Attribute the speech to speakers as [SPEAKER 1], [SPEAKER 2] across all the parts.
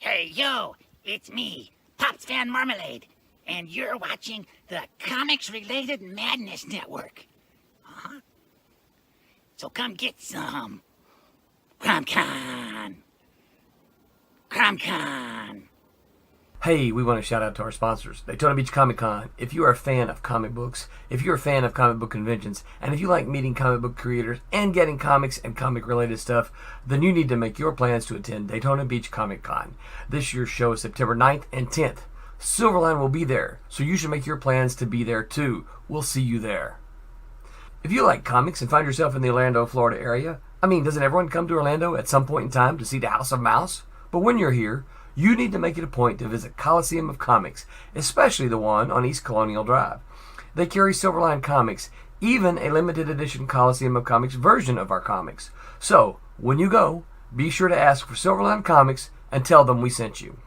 [SPEAKER 1] Hey, yo, it's me, Pops Fan Marmalade, and you're watching the Comics-Related Madness Network. Uh-huh. So come get some. CromCon. CromCon.
[SPEAKER 2] Hey, we want to shout out to our sponsors, Daytona Beach Comic Con. If you are a fan of comic books, if you're a fan of comic book conventions, and if you like meeting comic book creators and getting comics and comic-related stuff, then you need to make your plans to attend Daytona Beach Comic Con. This year's show is September 9th and 10th. Silverline will be there, so you should make your plans to be there too. We'll see you there. If you like comics and find yourself in the Orlando, Florida area, doesn't everyone come to Orlando at some point in time to see the House of Mouse? But when you're here, you need to make it a point to visit Coliseum of Comics, especially the one on East Colonial Drive. They carry Silverline comics, even a limited edition Coliseum of Comics version of our comics. So, when you go, be sure to ask for Silverline Comics and tell them we sent you.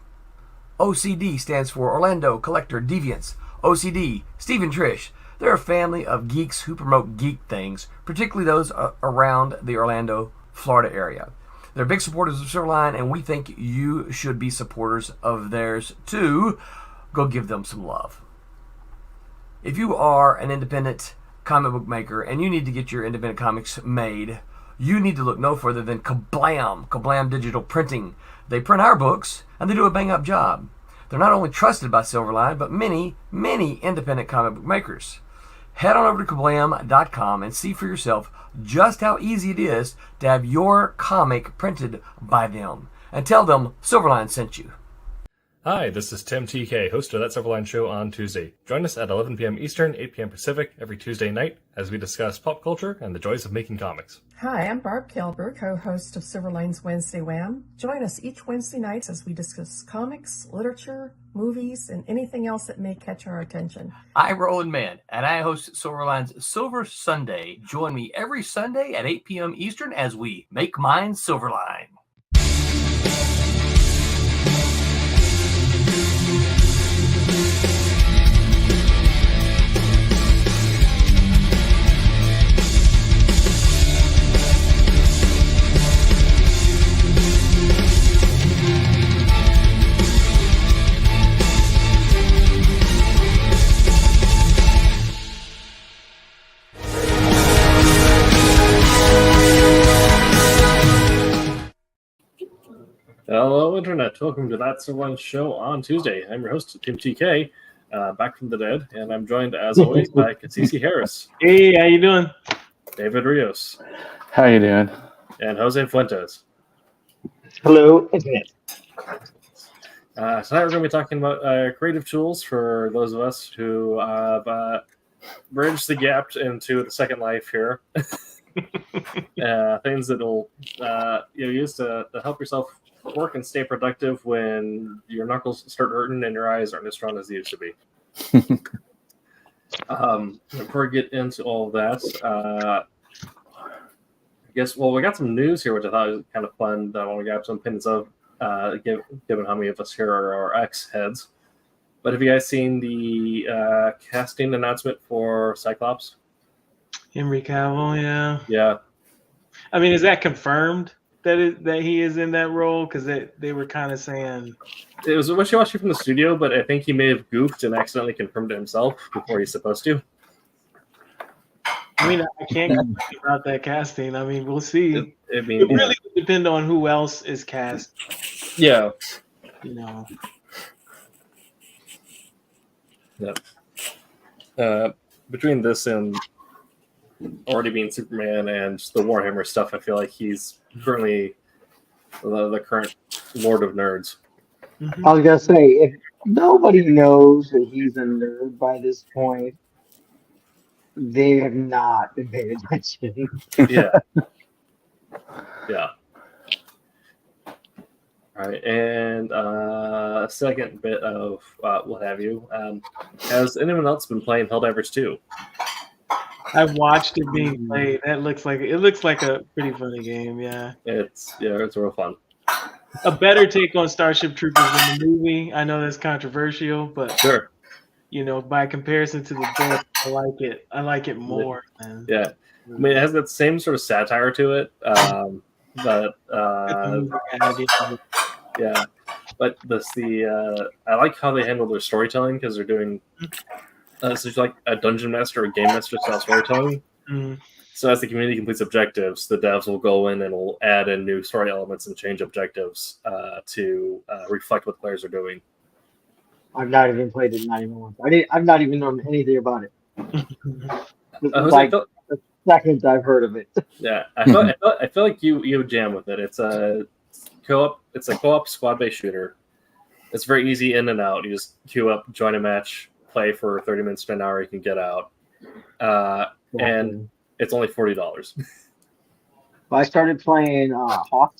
[SPEAKER 2] OCD stands for Orlando Collector Deviants. OCD, Steve and Trish, they're a family of geeks who promote geek things, particularly those around the Orlando, Florida area. They're big supporters of Silverline, and we think you should be supporters of theirs too. Go give them some love. If you are an independent comic book maker and you need to get your independent comics made, you need to look no further than Kablam Digital Printing. They print our books, and they do a bang-up job. They're not only trusted by Silverline, but many, many independent comic book makers. Head on over to kablam.com and see for yourself just how easy it is to have your comic printed by them. And tell them Silverline sent you.
[SPEAKER 3] Hi, this is Tim TK, host of That Silverline Show on Tuesday. Join us at 11 p.m. Eastern, 8 p.m. Pacific every Tuesday night as we discuss pop culture and the joys of making comics.
[SPEAKER 4] Hi, I'm Barb Kilber, co-host of Silverline's Wednesday Wham. Join us each Wednesday night as we discuss comics, literature, movies, and anything else that may catch our attention.
[SPEAKER 5] I'm Roland Mann, and I host Silverline's Silver Sunday. Join me every Sunday at 8 p.m. Eastern as we make mine Silverline.
[SPEAKER 3] Hello, Internet. Welcome to That Silverline Show on Tuesday. I'm your host, Tim TK, back from the dead, and I'm joined, as always, by Katsisi Harris.
[SPEAKER 6] Hey, how you doing?
[SPEAKER 3] David Rios.
[SPEAKER 6] How you doing?
[SPEAKER 3] And Jose Fuentes.
[SPEAKER 6] Hello, Internet.
[SPEAKER 3] Tonight we're going to be talking about creative tools for those of us who have bridged the gap into the second life here. Things that will use to help yourself work and stay productive when your knuckles start hurting and your eyes aren't as strong as they used to be. Before we get into all of that, we got some news here, which I thought was kind of fun that I want to grab some opinions of, given how many of us here are our ex-heads. But have you guys seen the casting announcement for Cyclops?
[SPEAKER 6] Henry Cavill, yeah.
[SPEAKER 3] Yeah.
[SPEAKER 6] I mean, is that confirmed that he is in that role? Because they were kind of saying
[SPEAKER 3] it was wishy-washy from the studio, but I think he may have goofed and accidentally confirmed it himself before he's supposed to.
[SPEAKER 6] I mean, I can't complain about that casting. I mean, we'll see.
[SPEAKER 3] It
[SPEAKER 6] really would depend on who else is cast.
[SPEAKER 3] Yeah.
[SPEAKER 6] You know.
[SPEAKER 3] Yeah. Between this and already being Superman and the Warhammer stuff, I feel like he's currently the current Lord of Nerds.
[SPEAKER 7] Mm-hmm. I was gonna say, if nobody knows that he's a nerd by this point, they have not been paying attention.
[SPEAKER 3] Yeah. Yeah. All right, and a second bit of what have you. Has anyone else been playing Helldivers 2?
[SPEAKER 6] I've watched it being played. It looks like a pretty funny game. Yeah. It's
[SPEAKER 3] real fun.
[SPEAKER 6] A better take on Starship Troopers than the movie. I know that's controversial, but
[SPEAKER 3] sure.
[SPEAKER 6] By comparison to the book, I like it. I like it more.
[SPEAKER 3] Yeah. I mean, it has that same sort of satire to it, but yeah. But I like how they handle their storytelling because they're doing it's like a dungeon master or game master style storytelling.
[SPEAKER 6] Mm.
[SPEAKER 3] So as the community completes objectives, the devs will go in and will add in new story elements and change objectives to reflect what players are doing.
[SPEAKER 7] I've not even played it, not even once. I've not even known anything about it. This is
[SPEAKER 3] Jose,
[SPEAKER 7] like the second I've heard of it.
[SPEAKER 3] Yeah, I feel like you jam with it. It's a co-op. It's a co-op squad-based shooter. It's very easy in and out. You just queue up, join a match, play for 30 minutes to an hour. You can get out, and it's only $40.
[SPEAKER 7] I started playing Hawk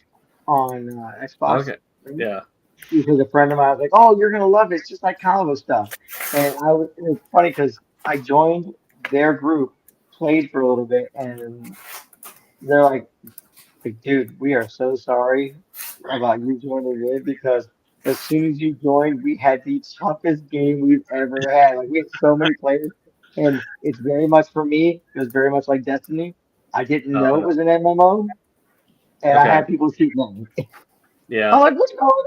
[SPEAKER 7] on Xbox.
[SPEAKER 3] Okay, yeah.
[SPEAKER 7] Because a friend of mine was like, "Oh, you're gonna love it. It's just like Calvo stuff." And it was funny because I joined their group, played for a little bit, and they're like, "Dude, we are so sorry about you joining in because as soon as you joined, we had the toughest game we've ever had. Like we had so many players, and it's very much for me. It was very much like Destiny. I didn't know it was an MMO, and I had people shoot me.
[SPEAKER 3] Yeah.
[SPEAKER 7] I'm like, what's going on?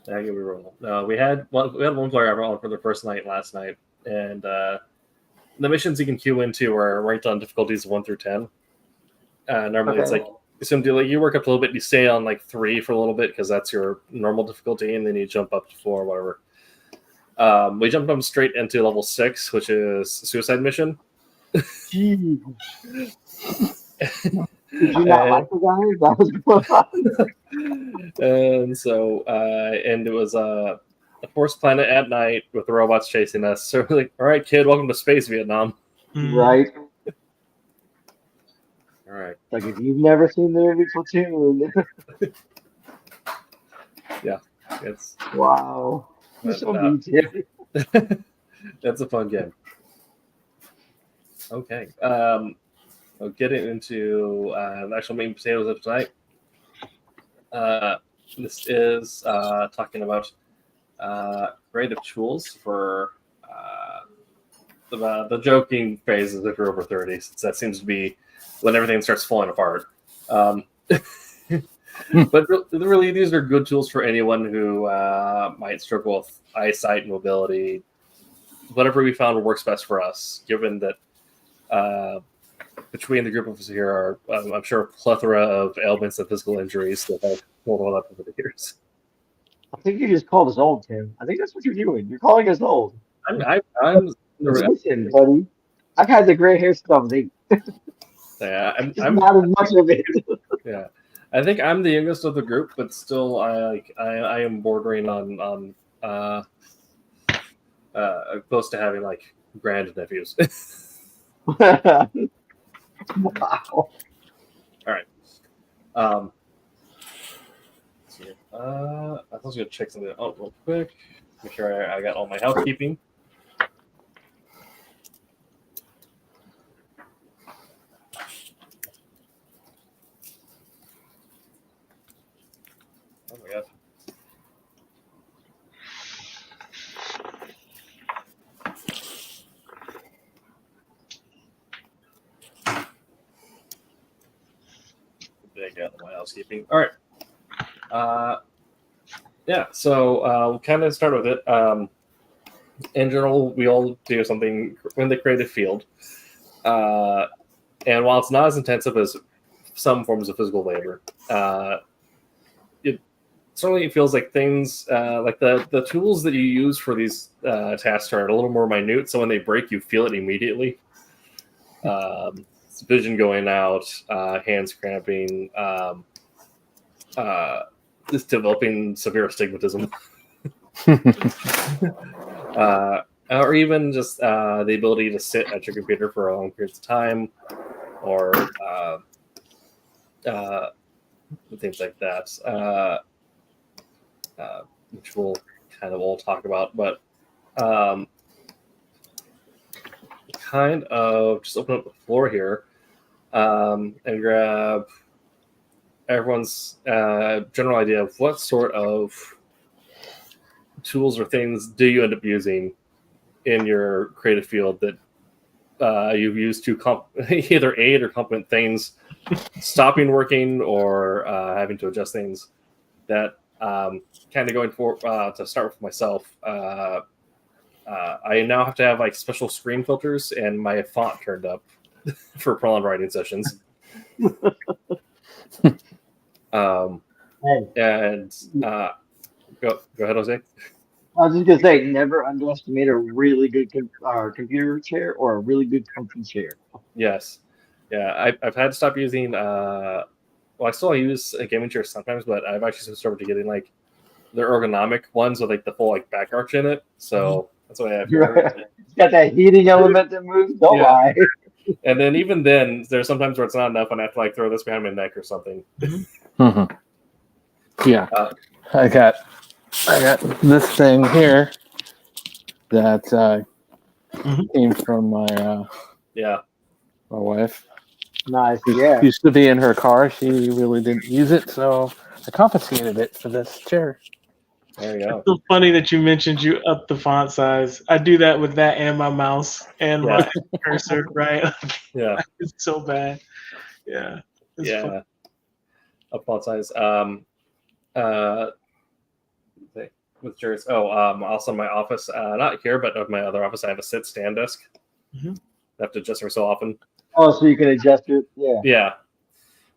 [SPEAKER 3] I give me roll. No, we had one player on for the first night last night, and the missions you can queue into are ranked on difficulties 1 through 10. Normally, it's like you work up a little bit, you stay on like 3 for a little bit because that's your normal difficulty, and then you jump up to 4 or whatever. We jumped up straight into level 6, which is a suicide mission.
[SPEAKER 7] Did you not like the guy? That was fun.
[SPEAKER 3] And so, and it was a forest planet at night with the robots chasing us. So we're like, all right, kid, welcome to space, Vietnam.
[SPEAKER 7] Right.
[SPEAKER 3] All right.
[SPEAKER 7] Like if you've never seen the movie Platoon.
[SPEAKER 3] Yeah. It's
[SPEAKER 7] wow. So mean, Tim.
[SPEAKER 3] That's a fun game. Okay. I'll get into the actual meat and potatoes of tonight. This is talking about creative tools for the joking phases if you're over 30, since that seems to be when everything starts falling apart. But really, these are good tools for anyone who might struggle with eyesight and mobility. Whatever we found works best for us, given that between the group of us here are, I'm sure, a plethora of ailments and physical injuries that have rolled up over the years.
[SPEAKER 7] I think you just called us old, Tim. I think that's what you're doing. You're calling us old.
[SPEAKER 3] Listen,
[SPEAKER 7] buddy. I've had the gray hair stuff.
[SPEAKER 3] Yeah,
[SPEAKER 7] I'm not as much of it.
[SPEAKER 3] Yeah, I think I'm the youngest of the group, but still, I am bordering on close to having like grand nephews.
[SPEAKER 7] Wow.
[SPEAKER 3] All right. I was gonna check something out real quick. Make sure I got all my housekeeping. Oh my god. I got my housekeeping. All right. Yeah, so we'll kind of start with it. In general, we all do something in the creative field. And while it's not as intensive as some forms of physical labor, it certainly feels like things like the tools that you use for these tasks are a little more minute. So when they break, you feel it immediately. Vision going out, hands cramping, just developing severe astigmatism, or even just the ability to sit at your computer for long periods of time, or things like that, which we'll kind of all talk about. But kind of just open up the floor here and grab everyone's general idea of what sort of tools or things do you end up using in your creative field that you've used to either aid or complement things stopping working or having to adjust things that kind of going for to start with myself. I now have to have like special screen filters and my font turned up for prolonged writing sessions. And go ahead, Jose.
[SPEAKER 7] I was just gonna say, never underestimate a really good computer chair or a really good comfy chair.
[SPEAKER 3] Yes, yeah. I've had to stop using. Well, I still use a gaming chair sometimes, but I've actually switched over to getting like the ergonomic ones with like the full like back arch in it. So that's what I have.
[SPEAKER 7] It's got that heating element that moves. Don't lie.
[SPEAKER 3] And then even then, there's sometimes where it's not enough, and I have to like throw this behind my neck or something.
[SPEAKER 8] Yeah, I got this thing here that came from my wife.
[SPEAKER 7] Nice.
[SPEAKER 8] Used to be in her car. She really didn't use it, so I confiscated it for this chair.
[SPEAKER 3] There you go.
[SPEAKER 6] It's so funny that you mentioned you up the font size. I do that with that and my mouse and my cursor, right?
[SPEAKER 3] Yeah.
[SPEAKER 6] It's so bad. Yeah. It's fun.
[SPEAKER 3] Up font size. With chairs. Also in my office, not here, but of my other office, I have a sit-stand desk. I have to adjust every so often.
[SPEAKER 7] Oh, so you can adjust it. Yeah.
[SPEAKER 3] Yeah.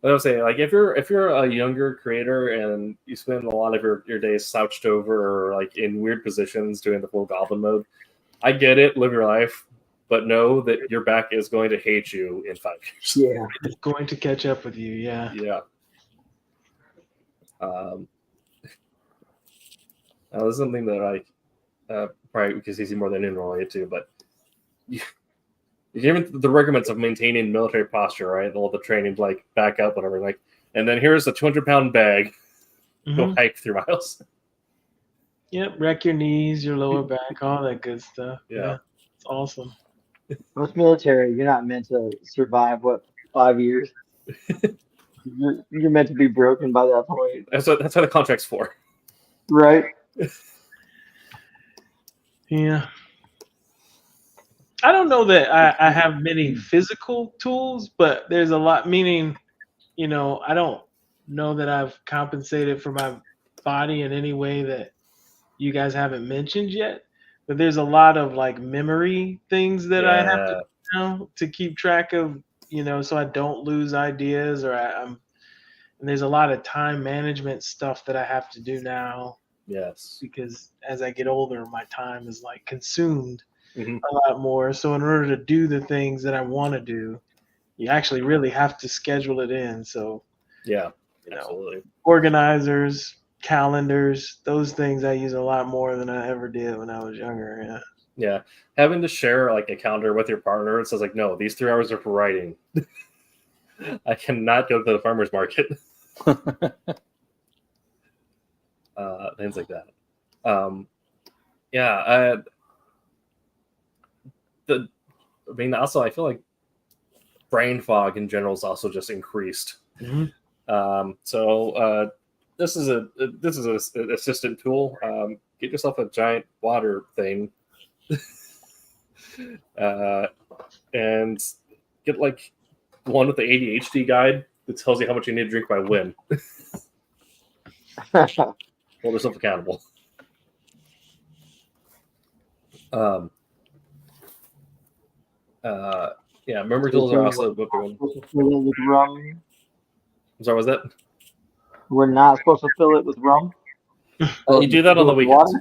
[SPEAKER 3] I was saying, like, if you're a younger creator and you spend a lot of your days slouched over or like in weird positions doing the full goblin mode, I get it. Live your life, but know that your back is going to hate you in 5 years.
[SPEAKER 7] Yeah.
[SPEAKER 6] It's going to catch up with you. Yeah.
[SPEAKER 3] Yeah. This is something that I probably because easy more than anyone relate to, but given the regiments of maintaining military posture, right? All the training, like back up, whatever, like, and then here's a 200-pound bag, go hike 3 miles.
[SPEAKER 6] Yep, wreck your knees, your lower back, all that good stuff.
[SPEAKER 3] Yeah.
[SPEAKER 6] It's awesome.
[SPEAKER 7] Most military, you're not meant to survive 5 years. You're meant to be broken by that point.
[SPEAKER 3] That's what the contract's for.
[SPEAKER 7] Right.
[SPEAKER 6] Yeah. I don't know that I have many physical tools, but there's a lot, meaning, I don't know that I've compensated for my body in any way that you guys haven't mentioned yet. But there's a lot of like memory things that I have to do now to keep track of, so I don't lose ideas and there's a lot of time management stuff that I have to do now.
[SPEAKER 3] Yes.
[SPEAKER 6] Because as I get older, my time is like consumed a lot more. So in order to do the things that I want to do, you actually really have to schedule it in. So
[SPEAKER 3] absolutely.
[SPEAKER 6] Organizers, calendars, those things I use a lot more than I ever did when I was younger.
[SPEAKER 3] Yeah. Having to share like a calendar with your partner, it says like, no, these 3 hours are for writing. I cannot go to the farmer's market. Things like that. Also, I feel like brain fog in general is also just increased. So this is an assistant tool. Get yourself a giant water thing, and get like one with the ADHD guide that tells you how much you need to drink by when. Hold yourself accountable. Memory tools are also a big one.
[SPEAKER 7] With rum.
[SPEAKER 3] I'm sorry, was that?
[SPEAKER 7] We're not supposed to fill it with rum.
[SPEAKER 3] You do that on the weekends.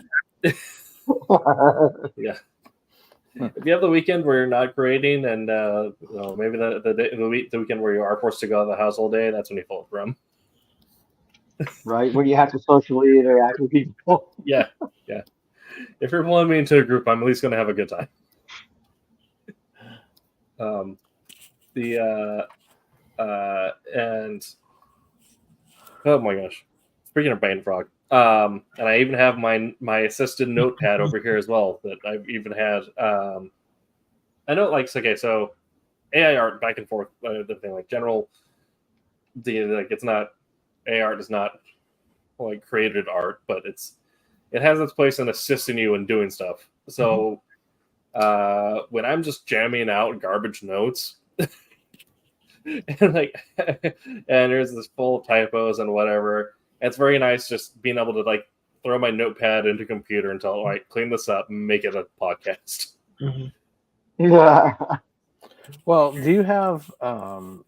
[SPEAKER 3] Yeah. If you have the weekend where you're not creating, and maybe the weekend where you are forced to go out of the house all day, that's when you fill it with rum.
[SPEAKER 7] Right, when you have to socially interact with people.
[SPEAKER 3] Yeah. If you're pulling me into a group, I'm at least going to have a good time. And oh my gosh, speaking of brain frog, and I even have my assisted notepad over here as well that I've even had. I know, so AI art back and forth, the thing like general, it's not. AI art is not like created art, but it has its place in assisting you in doing stuff. So when I'm just jamming out garbage notes and there's this full of typos and whatever, it's very nice just being able to like throw my notepad into a computer and tell, all right, clean this up and make it a podcast.
[SPEAKER 6] Mhm.
[SPEAKER 7] Yeah.
[SPEAKER 8] Well, do you have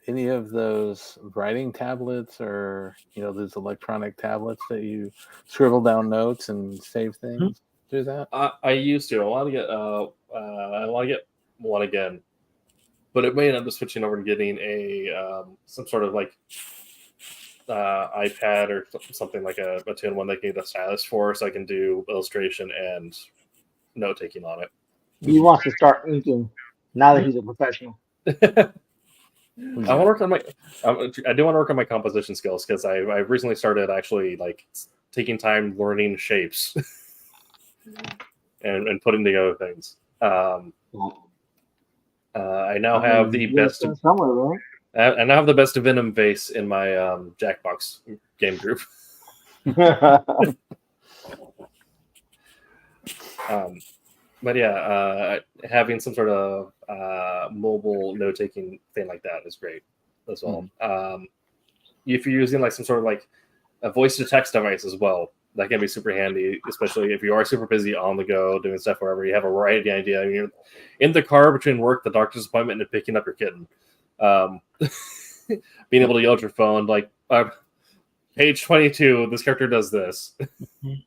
[SPEAKER 8] any of those writing tablets or those electronic tablets that you scribble down notes and save things? Do that?
[SPEAKER 3] I used to. I want to get one again, but it may end up switching over to getting a some sort of like iPad or something like a two-in one that can get a stylus for, so I can do illustration and note taking on
[SPEAKER 7] He wants to start inking now that he's a professional.
[SPEAKER 3] it. I want to work on my. I do want to work on my composition skills because I recently started actually like taking time learning shapes and putting together things. I now have the best.
[SPEAKER 7] Somewhere, right?
[SPEAKER 3] I now have the best Venom vase in my Jackbox game group. But yeah, having some sort of mobile note-taking thing like that is great as well. If you're using like some sort of like a voice-to-text device as well, that can be super handy, especially if you are super busy on the go doing stuff wherever you have a variety idea. I mean, you're in the car between work, the doctor's appointment, and picking up your kitten. Being able to yell at your phone like page 22, this character does this.
[SPEAKER 7] Dude,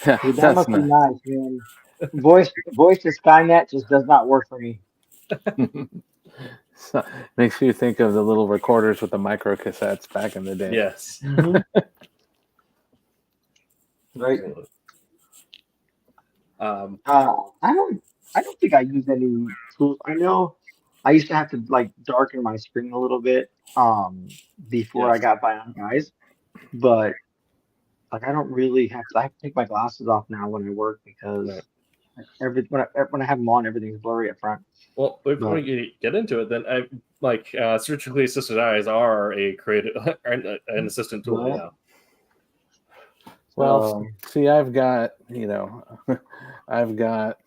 [SPEAKER 7] that must be nice, man. Voice to Skynet just does not work for me.
[SPEAKER 8] So, makes you think of the little recorders with the micro cassettes back in the day.
[SPEAKER 3] Yes.
[SPEAKER 7] Right.
[SPEAKER 3] I
[SPEAKER 7] I don't think I use any tools. I know I used to have to like darken my screen a little bit before I got Bionic eyes, but like I don't really have to. I have to take my glasses off now when I work because when I have them on, everything's blurry up front.
[SPEAKER 3] Well, before you get into it, then I like surgically assisted eyes are a creative an assistant tool.
[SPEAKER 7] Right.
[SPEAKER 3] Yeah.
[SPEAKER 8] Well, see, I've got I've got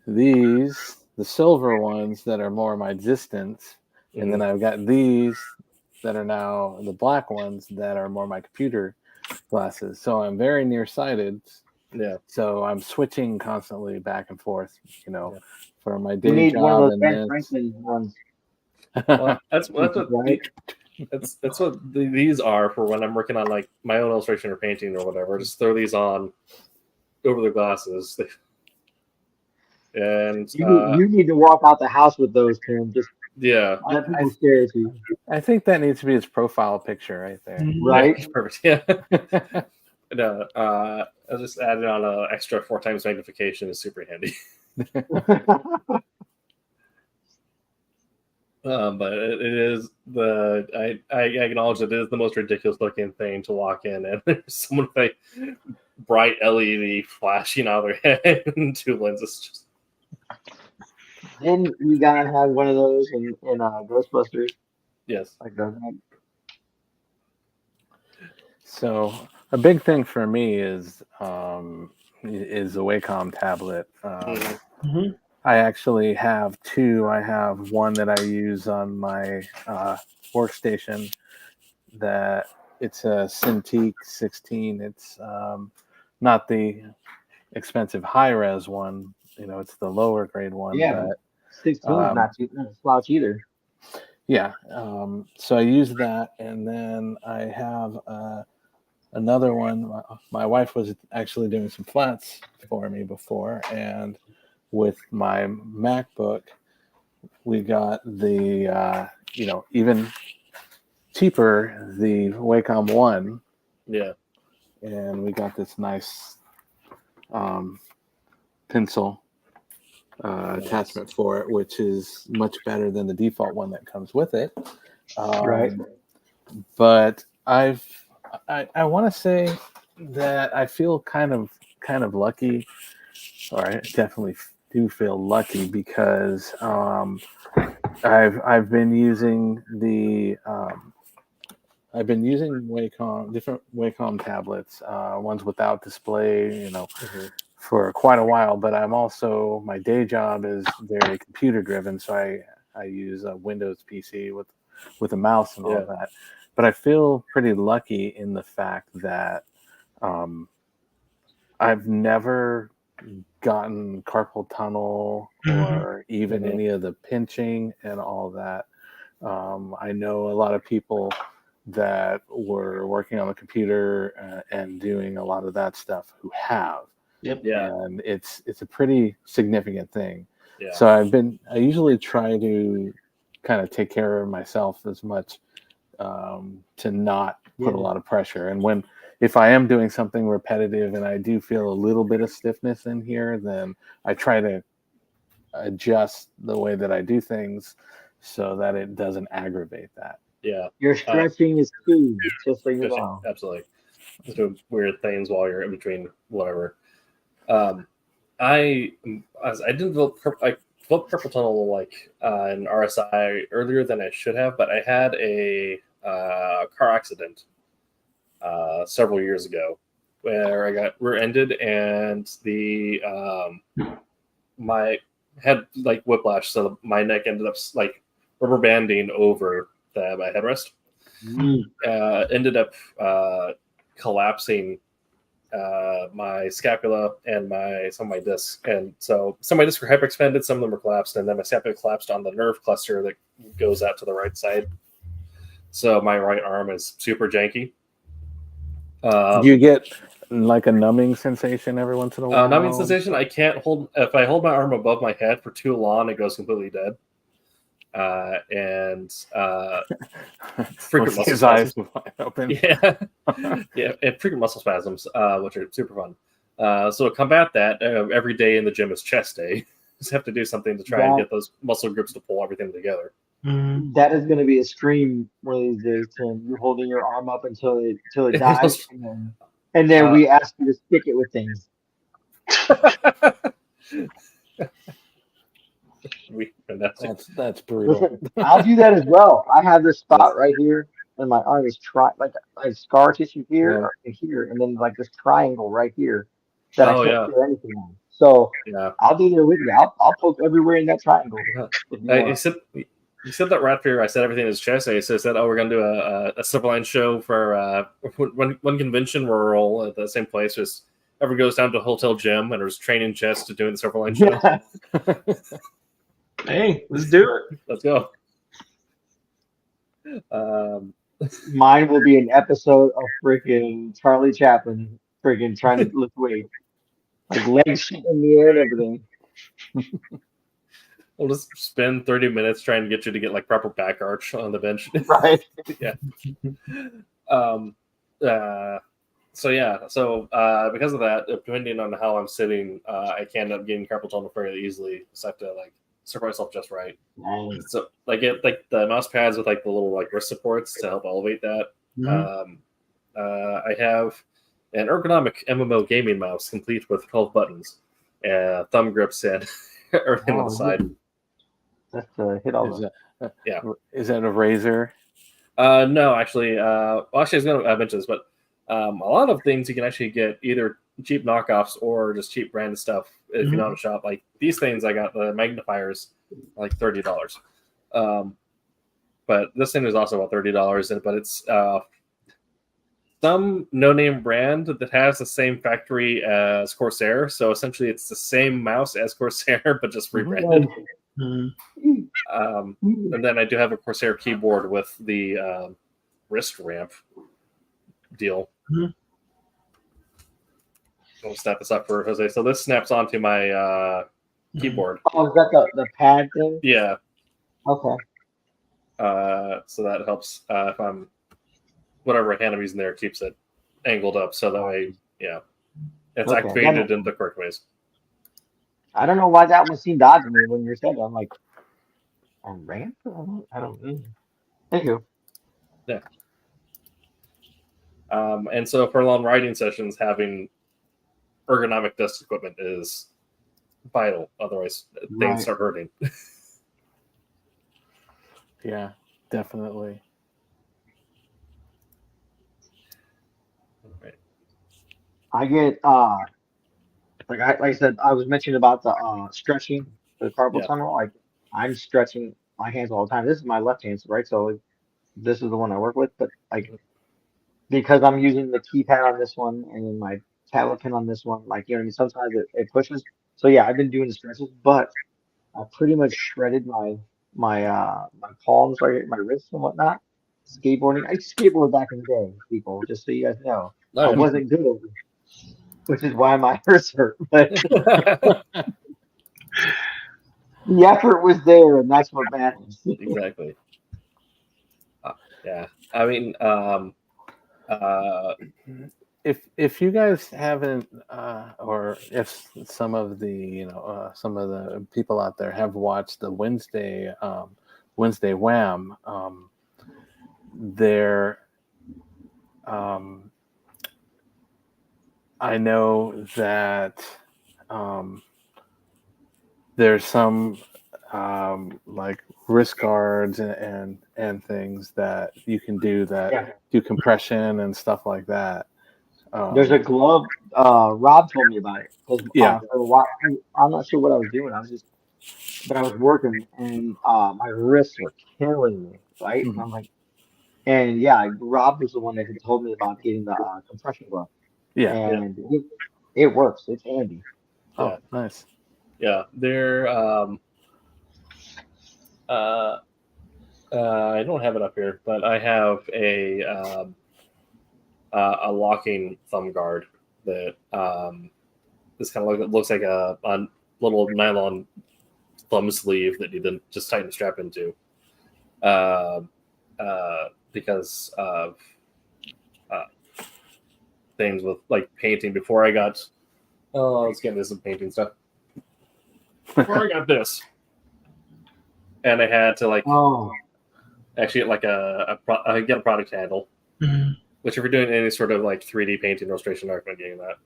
[SPEAKER 8] these, the silver ones that are more my distance, and then I've got these that are now the black ones that are more my computer glasses. So I'm very nearsighted.
[SPEAKER 3] Yeah.
[SPEAKER 8] So I'm switching constantly back and forth, for my day
[SPEAKER 7] You need
[SPEAKER 8] job.
[SPEAKER 7] one of those
[SPEAKER 8] and
[SPEAKER 7] Ben
[SPEAKER 8] this.
[SPEAKER 7] Franklin ones.
[SPEAKER 3] Well, that's what
[SPEAKER 7] Right?
[SPEAKER 3] that's what these are for when I'm working on like my own illustration or painting or whatever. Just throw these on over the glasses, and
[SPEAKER 7] You need to walk out the house with those, Tim. Just
[SPEAKER 3] yeah,
[SPEAKER 7] let people stare at you.
[SPEAKER 8] I think that needs to be his profile picture right there.
[SPEAKER 7] Right?
[SPEAKER 3] yeah, perfect. Yeah. No, I just added on an extra 4 times magnification is super handy. But it is I acknowledge it is the most ridiculous looking thing to walk in, and there's someone with a bright LED flashing out of their head and 2 lenses. Just
[SPEAKER 7] Didn't you guys have one of those in Ghostbusters?
[SPEAKER 3] yes,
[SPEAKER 7] Like that?
[SPEAKER 8] So a big thing for me is the Wacom tablet. I actually have 2. I have one that I use on my workstation. That it's a Cintiq 16. It's not the expensive high-res one. It's the lower grade one.
[SPEAKER 7] Yeah,
[SPEAKER 8] but
[SPEAKER 7] 16 is not a slouch either.
[SPEAKER 8] yeah. So I use that, and then I have another one. My wife was actually doing some flats for me before, and with my MacBook, we got the even cheaper, the Wacom One.
[SPEAKER 3] yeah,
[SPEAKER 8] And we got this nice pencil attachment for it, which is much better than the default one that comes with it.
[SPEAKER 7] Right.
[SPEAKER 8] But I want to say that I feel kind of lucky, or I definitely do feel lucky because I've been using different Wacom tablets, ones without display, for quite a while. But my day job is very computer driven, so I use a Windows PC with a mouse and all that. but I feel pretty lucky in the fact that I've never gotten carpal tunnel or even any of the pinching and all that. I know a lot of people that were working on the computer and doing a lot of that stuff who have.
[SPEAKER 6] Yep.
[SPEAKER 3] Yeah.
[SPEAKER 8] And it's a pretty significant thing.
[SPEAKER 3] Yeah.
[SPEAKER 8] So I usually try to kind of take care of myself as much to not put a lot of pressure. And if I am doing something repetitive and I do feel a little bit of stiffness in here, then I try to adjust the way that I do things so that it doesn't aggravate that.
[SPEAKER 3] Yeah.
[SPEAKER 7] Your stretching is key, just so you
[SPEAKER 3] Stretching,
[SPEAKER 7] know.
[SPEAKER 3] absolutely. Just doing weird things while you're in between whatever. I didn't develop carpal tunnel like in RSI earlier than I should have, but I had a car accident several years ago where I got rear-ended and the my had like whiplash, so my neck ended up like rubber banding over my headrest. Ended up collapsing my scapula and some of my discs, and so some of my discs were hyperextended, some of them were collapsed, and then my scapula collapsed on the nerve cluster that goes out to the right side. So my right arm is super janky.
[SPEAKER 8] Do you get like a numbing sensation every once in a while?
[SPEAKER 3] Numbing sensation. I can't hold if I hold my arm above my head for too long, it goes completely dead. Frequent muscle
[SPEAKER 8] his eyes
[SPEAKER 3] spasms.
[SPEAKER 8] wide open.
[SPEAKER 3] Yeah, yeah, and frequent muscle spasms, which are super fun. So to combat that, every day in the gym is chest day. Just have to do something to try and get those muscle grips to pull everything together.
[SPEAKER 7] That is going to be a stream one of these days, Tim. You're holding your arm up until it dies, and then we ask you to stick it with things.
[SPEAKER 8] That's brutal.
[SPEAKER 7] Listen, I'll do that as well. I have this spot right here, and my arm is like scar tissue here and here, and then like this triangle right here that I can't feel anything on. So I'll be there with you. I'll poke everywhere in that triangle.
[SPEAKER 3] You said that right after I said everything is chest. I said, "Oh, we're gonna do a Silverline show for one convention. We're all at the same place. Just everyone goes down to a hotel gym and there's training chest to doing the Silverline show."
[SPEAKER 6] Hey, let's do it.
[SPEAKER 3] Let's go.
[SPEAKER 7] Mine will be an episode of freaking Charlie Chaplin freaking trying to lift weight, like legs in the air and everything.
[SPEAKER 3] We'll just spend 30 minutes trying to get you to get like proper back arch on the bench.
[SPEAKER 7] Right.
[SPEAKER 3] Yeah. So because of that, depending on how I'm sitting, I can end up getting carpal tunnel fairly easily. So I have to like support myself just right.
[SPEAKER 7] Nice.
[SPEAKER 3] So I get like the mouse pads with like the little like wrist supports to help elevate that. I have an ergonomic MMO gaming mouse complete with 12 buttons, thumb grips, and everything on the side.
[SPEAKER 7] That's hit all that.
[SPEAKER 8] Is that a razor?
[SPEAKER 3] No, actually, actually, I was going to mention this, but a lot of things you can actually get either cheap knockoffs or just cheap brand stuff if you know how to shop. Like these things, I got the magnifiers like $30. But this thing is also about $30, but it's some no-name brand that has the same factory as Corsair. So essentially, it's the same mouse as Corsair, but just rebranded. And then I do have a Corsair keyboard with the wrist ramp deal. I'll snap this up for Jose. So this snaps onto my keyboard.
[SPEAKER 7] Oh, is that the pad thing?
[SPEAKER 3] Yeah.
[SPEAKER 7] Okay.
[SPEAKER 3] So that helps if I'm whatever hand I'm using there keeps it angled up so that way, it's activated in the correct ways.
[SPEAKER 7] I don't know why that one seemed odd to me when you said it. I'm like, on ramp? I don't know. Thank you.
[SPEAKER 3] Yeah. And so for long riding sessions, having ergonomic desk equipment is vital. Otherwise, things start hurting.
[SPEAKER 8] Yeah, definitely.
[SPEAKER 3] Right.
[SPEAKER 7] I get like I said, I was mentioning about the stretching the carpal tunnel. Like I'm stretching my hands all the time. This is my left hand, right? So this is the one I work with, but like because I'm using the keypad on this one and then my tablet pen on this one, like you know what I mean. Sometimes it pushes. So yeah, I've been doing the stretches, but I pretty much shredded my palms, right, my wrists and whatnot. Skateboarding. I skateboarded back in the day, people. Just so you guys know, I
[SPEAKER 3] Oh,
[SPEAKER 7] wasn't good, which is why my wrists hurt. But
[SPEAKER 3] yeah.
[SPEAKER 7] the effort was there, and that's what matters.
[SPEAKER 3] Exactly. Yeah. I mean,
[SPEAKER 8] If you guys haven't, or if some of the some of the people out there have watched the Wednesday Wham, there, I know that there's some like wrist guards and things that you can do that
[SPEAKER 7] Yeah.
[SPEAKER 8] do compression and stuff like that.
[SPEAKER 7] There's a glove. Rob told me about it because
[SPEAKER 8] Yeah.
[SPEAKER 7] for a while I'm not sure what I was doing. But I was working and my wrists were killing me, right? And
[SPEAKER 8] Mhm.
[SPEAKER 7] I'm like, and yeah, Rob was the one that had told me about getting the compression glove,
[SPEAKER 8] Yeah.
[SPEAKER 7] and it works. It's handy.
[SPEAKER 8] Oh,
[SPEAKER 3] Yeah.
[SPEAKER 8] nice.
[SPEAKER 3] Yeah. They're I don't have it up here, but I have a locking thumb guard that this kind of looks like a little nylon thumb sleeve that you then just tighten the strap into, because of things with like painting. Before I got, let's get into some painting stuff. Before I got this, and I had to like actually get like get a product handle.
[SPEAKER 6] Mhm.
[SPEAKER 3] Which, if you're doing any sort of like 3D painting illustration, I recommend getting that.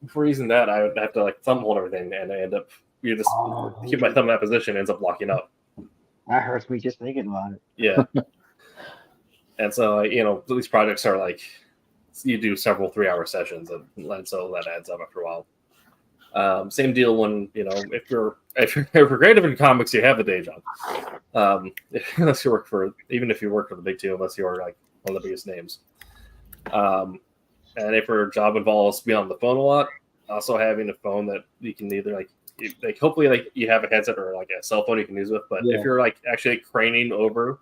[SPEAKER 3] Before using that, I would have to like thumb hold everything, and I end up keep my thumb in that position, ends up locking up.
[SPEAKER 7] That hurts me just thinking about it.
[SPEAKER 3] Yeah. And so these projects are like you do several 3-hour sessions, and so that adds up after a while. Same deal when if you're creative in comics, you have a day job. Unless you work for the big two, unless you're like one of the biggest names. And if your job involves being on the phone a lot, also having a phone that you can either hopefully you have a headset or like a cell phone you can use with. But if you're like actually craning over,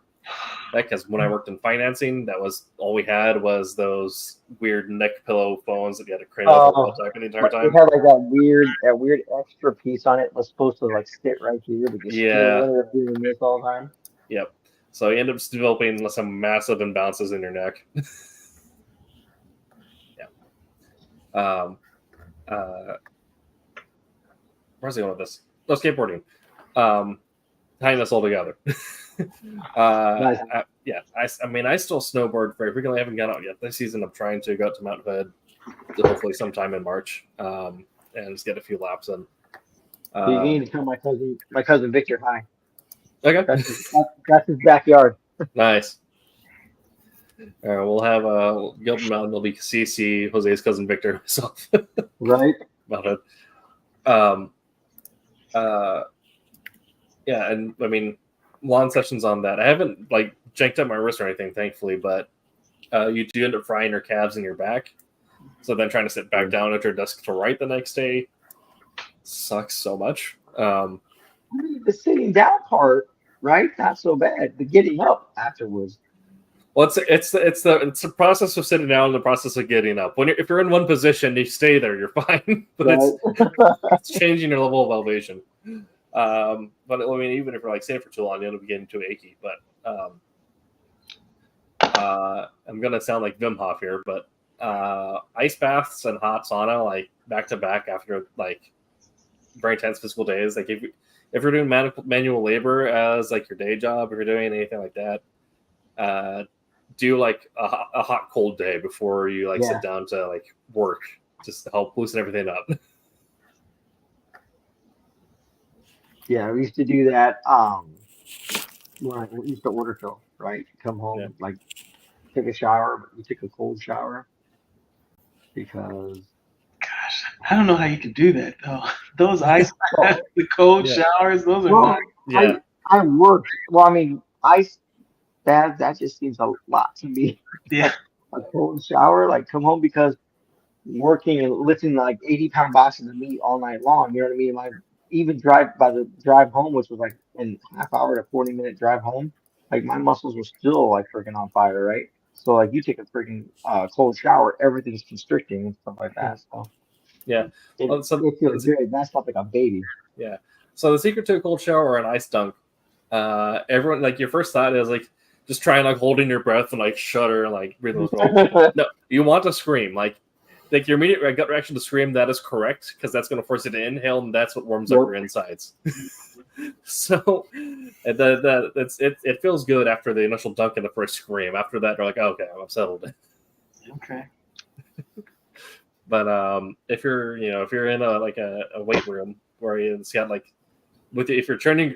[SPEAKER 3] because when I worked in financing, that was all we had was those weird neck pillow phones that you had to crane over while typing the entire time.
[SPEAKER 7] It had like that weird extra piece on it was supposed to like sit right here, but you still ended up doing this all the time.
[SPEAKER 3] Yep. So you end up developing some massive imbalances in your neck. Yeah. Where's I going with this? Oh, skateboarding. Tying this all together.
[SPEAKER 7] Nice.
[SPEAKER 3] I still snowboard very frequently. I haven't gone out yet this season. I'm trying to go out to Mount Hood, hopefully sometime in March, and just get a few laps in.
[SPEAKER 7] You need to tell my cousin Victor hi.
[SPEAKER 3] Okay.
[SPEAKER 7] That's his backyard.
[SPEAKER 3] Nice. We'll have Gilpin Mountain. There'll be CC, Jose's cousin Victor, myself.
[SPEAKER 7] Right.
[SPEAKER 3] About it. Yeah, and I mean, lawn sessions on that. I haven't like janked up my wrist or anything, thankfully, but you do end up frying your calves and your back. So then trying to sit back down at your desk to write the next day sucks so much.
[SPEAKER 7] I mean, the sitting down part, right? Not so bad. The getting up afterwards.
[SPEAKER 3] Well, it's the process of sitting down and the process of getting up. If you're in one position, you stay there, you're fine. But it's changing your level of elevation. But I mean, even if you're like sitting for too long, you end up getting too achy. But I'm gonna sound like Wim Hof here, but ice baths and hot sauna like back to back after like very intense physical days. Like if you're doing manual labor as like your day job, if you're doing anything like that, do like a hot cold day before you sit down to like work, just to help loosen everything up.
[SPEAKER 7] Yeah, we used to do that when we used to order Phil, right? Come home, like take a shower, but you take a cold shower because
[SPEAKER 6] gosh, I don't know how you could do that though. Those ice baths, the cold showers, those are not.
[SPEAKER 7] I worked. Well, I mean, ice bath, that just seems a lot to me.
[SPEAKER 6] Yeah.
[SPEAKER 7] A cold shower, like come home because working and lifting like 80-pound boxes of meat all night long. You know what I mean? My even the drive home, which was like a half hour to 40-minute drive home, like my muscles were still like freaking on fire, right? So like you take a freaking cold shower, everything's constricting and stuff like that. So
[SPEAKER 3] Yeah.
[SPEAKER 7] it,
[SPEAKER 3] Well, so
[SPEAKER 7] it feels good. That's not like a baby.
[SPEAKER 3] yeah. So the secret to a cold shower or an ice dunk, everyone like your first thought is like just try and like holding your breath and like shudder and like breathe those well. No, you want to scream. Like your immediate gut reaction to scream, that is correct, because that's going to force you to inhale, and that's what warms up your insides. So it feels good after the initial dunk and the first scream. After that, they're like, oh, okay, I'm settled.
[SPEAKER 6] Okay.
[SPEAKER 3] But if you're in a weight room where it's got like if your training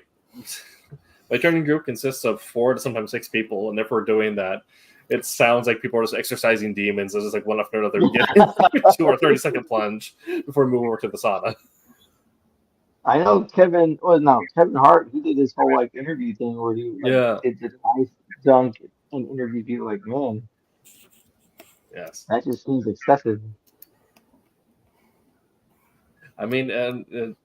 [SPEAKER 3] my training group consists of 4 to sometimes 6 people, and if we're doing that, it sounds like people are just exercising demons. It's just like one after another, get 2 or 30-second plunge before we move over to the sauna.
[SPEAKER 7] I know Kevin Hart, he did this whole like interview thing where he did this ice dunk and interview people. Like, man,
[SPEAKER 3] yes,
[SPEAKER 7] that just seems excessive.
[SPEAKER 3] I mean, and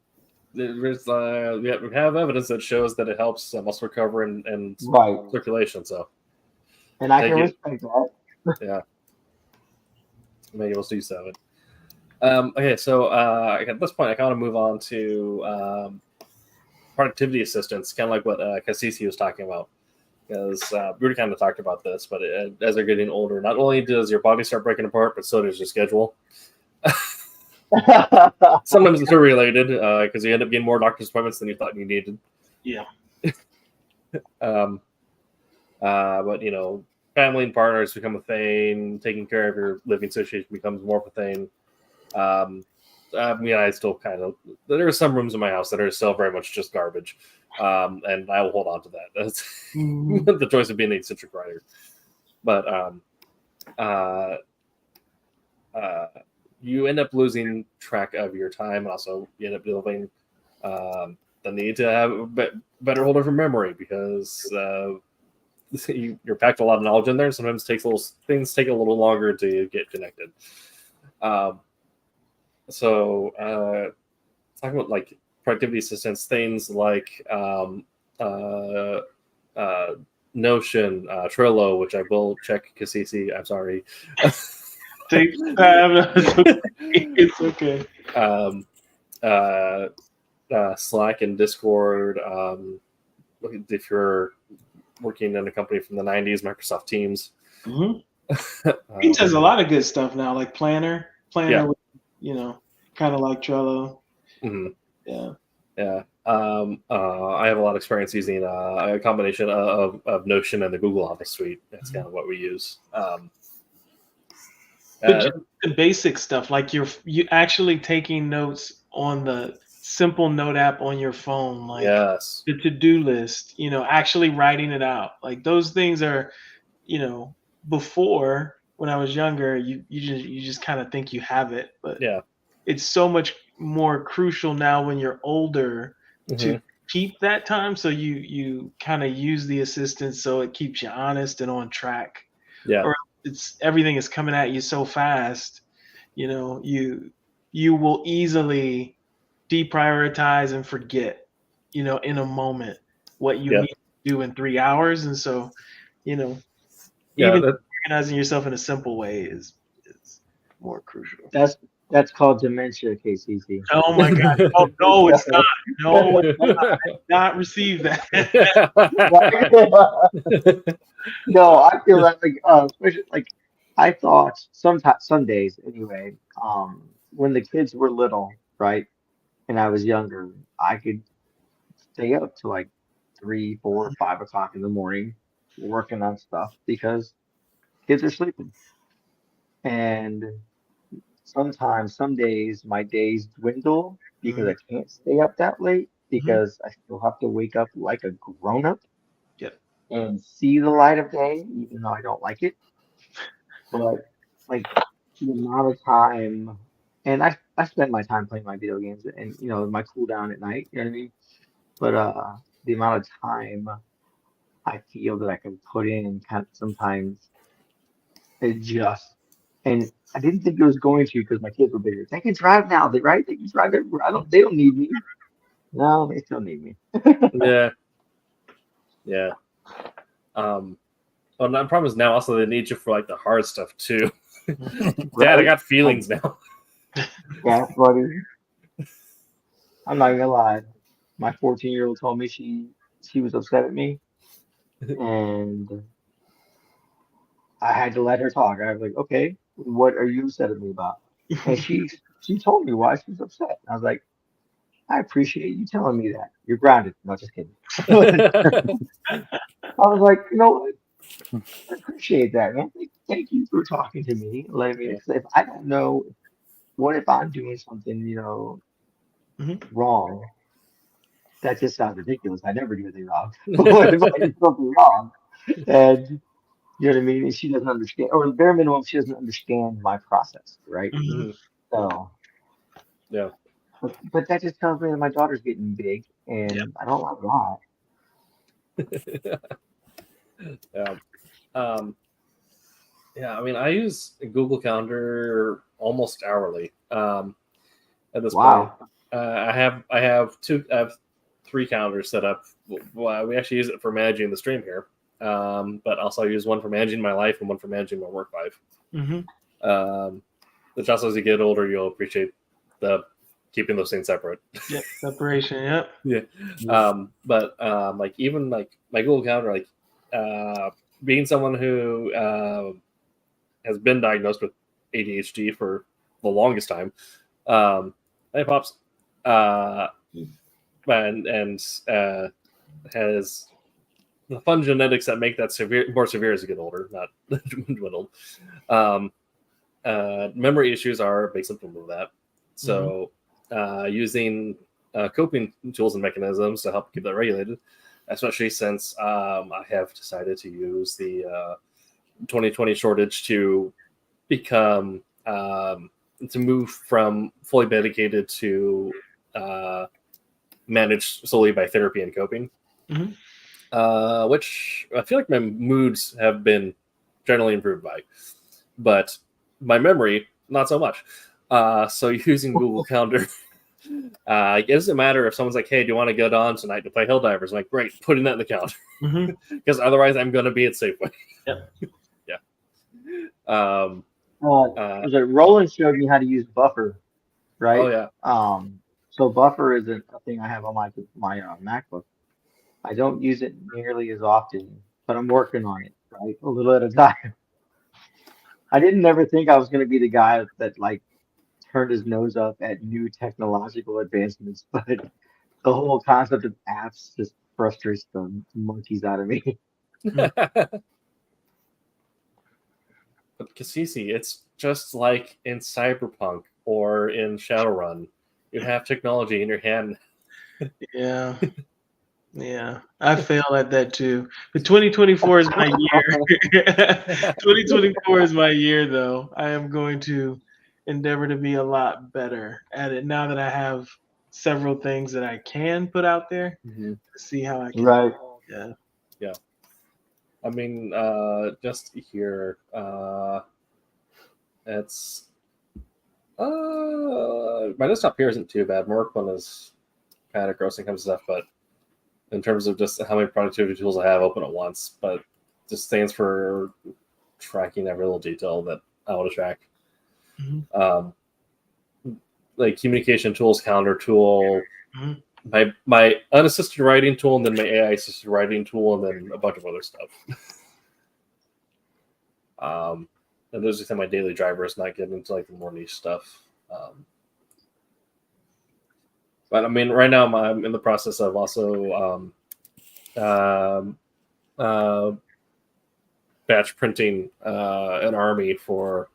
[SPEAKER 3] there's we have evidence that shows that it helps muscle recovery and circulation. So,
[SPEAKER 7] and I can respect that.
[SPEAKER 3] Yeah, maybe we'll see 7. Okay, so at this point, I kind of move on to productivity assistance, kind of like what Cassisi was talking about, because we already kind of talked about this. But as they're getting older, not only does your body start breaking apart, but so does your schedule. Sometimes it's related because you end up getting more doctor's appointments than you thought you needed.
[SPEAKER 6] Yeah.
[SPEAKER 3] But family and partners become a thing. Taking care of your living situation becomes more of a thing. I still kind of, there are some rooms in my house that are still very much just garbage, and I will hold on to that. That's the choice of being an eccentric writer. But you end up losing track of your time, and also you end up developing the need to have a better hold of your memory, because you're packed a lot of knowledge in there. Sometimes things take a little longer to get connected. So talking about like productivity assistance, things like Notion, Trello, which I will check. Cassisi, I'm sorry.
[SPEAKER 6] Take time. It's okay.
[SPEAKER 3] Slack and Discord. If you're working in a company from the 90s, Microsoft Teams.
[SPEAKER 6] Mm-hmm. Teams has a lot of good stuff now, like Planner,
[SPEAKER 3] yeah.
[SPEAKER 6] Kind of like Trello.
[SPEAKER 3] Mm-hmm.
[SPEAKER 6] Yeah.
[SPEAKER 3] I have a lot of experience using a combination of Notion and the Google Office suite. That's kind of what we use.
[SPEAKER 6] But just the basic stuff, like you actually taking notes on the simple note app on your phone, like the to-do list, actually writing it out. Like those things are, before when I was younger, you just kind of think you have it, but it's so much more crucial now when you're older to keep that time. So you kind of use the assistant so it keeps you honest and on track.
[SPEAKER 3] Yeah.
[SPEAKER 6] Or everything is coming at you so fast, you will easily deprioritize and forget, in a moment what you need to do in 3 hours. And so, even organizing yourself in a simple way is more crucial.
[SPEAKER 7] That's called dementia, KCC.
[SPEAKER 6] Oh my God! Oh no, it's not. No, it's not. I did not receive that.
[SPEAKER 7] No, I feel that especially I thought sometimes, some days anyway, when the kids were little, right, and I was younger, I could stay up to like 3, 4, 5 o'clock in the morning working on stuff because kids are sleeping. And sometimes, some days, my days dwindle because I can't stay up that late because I still have to wake up like a grown up.
[SPEAKER 6] Yep.
[SPEAKER 7] And see the light of day, even though I don't like it. But like the amount of time, and I spend my time playing my video games and my cool down at night. You know what I mean? But the amount of time I feel that I can put in and kind of sometimes adjust. And I didn't think it was going to because my kids were bigger. They can drive now, right? They can drive everywhere. They don't need me. No, they still need me.
[SPEAKER 3] Yeah. Yeah. Well, the problem is now also they need you for like the hard stuff too. Dad, I got feelings now.
[SPEAKER 7] Yeah, buddy. I'm not gonna lie. My 14-year-old told me she was upset at me, and I had to let her talk. I was like, okay, what are you upset at me about? And she told me why she was upset. I was like, I appreciate you telling me that. You're grounded. No, just kidding. I was like, you know what? I appreciate that, man. Thank you for talking to me. Letting me, if I don't know, what if I'm doing something, wrong? That just sounds ridiculous. I never do anything wrong. But what if I do something wrong? And you know what I mean? And she doesn't understand, or at bare minimum, she doesn't understand my process, right?
[SPEAKER 6] Mhm.
[SPEAKER 7] So,
[SPEAKER 3] Yeah.
[SPEAKER 7] but that just tells me that my daughter's getting big, and I don't like that.
[SPEAKER 3] Yeah. Yeah, I mean, I use Google Calendar almost hourly. At this point,
[SPEAKER 7] Wow.
[SPEAKER 3] I have 3 calendars set up. Well, we actually use it for managing the stream here, but also I use one for managing my life and one for managing my work life. Which also, as you get older, you'll appreciate the keeping those things separate.
[SPEAKER 6] Yeah, separation. Yep.
[SPEAKER 3] Yeah. But like even like my Google Calendar, like being someone who has been diagnosed with ADHD for the longest time. Hey, Pops. And has the fun genetics that make that more severe as you get older, not dwindled. Memory issues are a big symptom of that. So using coping tools and mechanisms to help keep that regulated, especially since I have decided to use the 2020 shortage to become to move from fully medicated to managed solely by therapy and coping, which I feel like my moods have been generally improved by, but my memory not so much. So using Google Calendar, it doesn't matter if someone's like, "Hey, do you want to go down tonight to play Helldivers?" I'm like, "Great, putting that in the calendar," because otherwise I'm going to be at Safeway.
[SPEAKER 6] Yep.
[SPEAKER 3] Yeah.
[SPEAKER 7] Was it Roland showed me how to use Buffer, right?
[SPEAKER 3] Oh yeah.
[SPEAKER 7] So Buffer is a thing I have on my MacBook. I don't use it nearly as often, but I'm working on it, right? A little at a time. I didn't ever think I was going to be the guy that like turned his nose up at new technological advancements, but the whole concept of apps just frustrates the monkeys out of me.
[SPEAKER 3] But Cassisi, it's just like in Cyberpunk or in Shadowrun. You have technology in your hand.
[SPEAKER 6] Yeah. Yeah. I fail at that too. But 2024 is my year. 2024 is my year, though. I am going to endeavor to be a lot better at it now that I have several things that I can put out there to see how I can.
[SPEAKER 7] Right.
[SPEAKER 6] Yeah.
[SPEAKER 3] Yeah. I mean, just here, it's my desktop here isn't too bad. My work one is kind of grossing kind of stuff, but in terms of just how many productivity tools I have open at once, but just stands for tracking every little detail that I want to track. Like communication tools, calendar tool, my unassisted writing tool, and then my AI assisted writing tool, and then a bunch of other stuff. And those are my daily drivers, not getting into like the more niche stuff. But I mean, right now I'm in the process of also batch printing an army for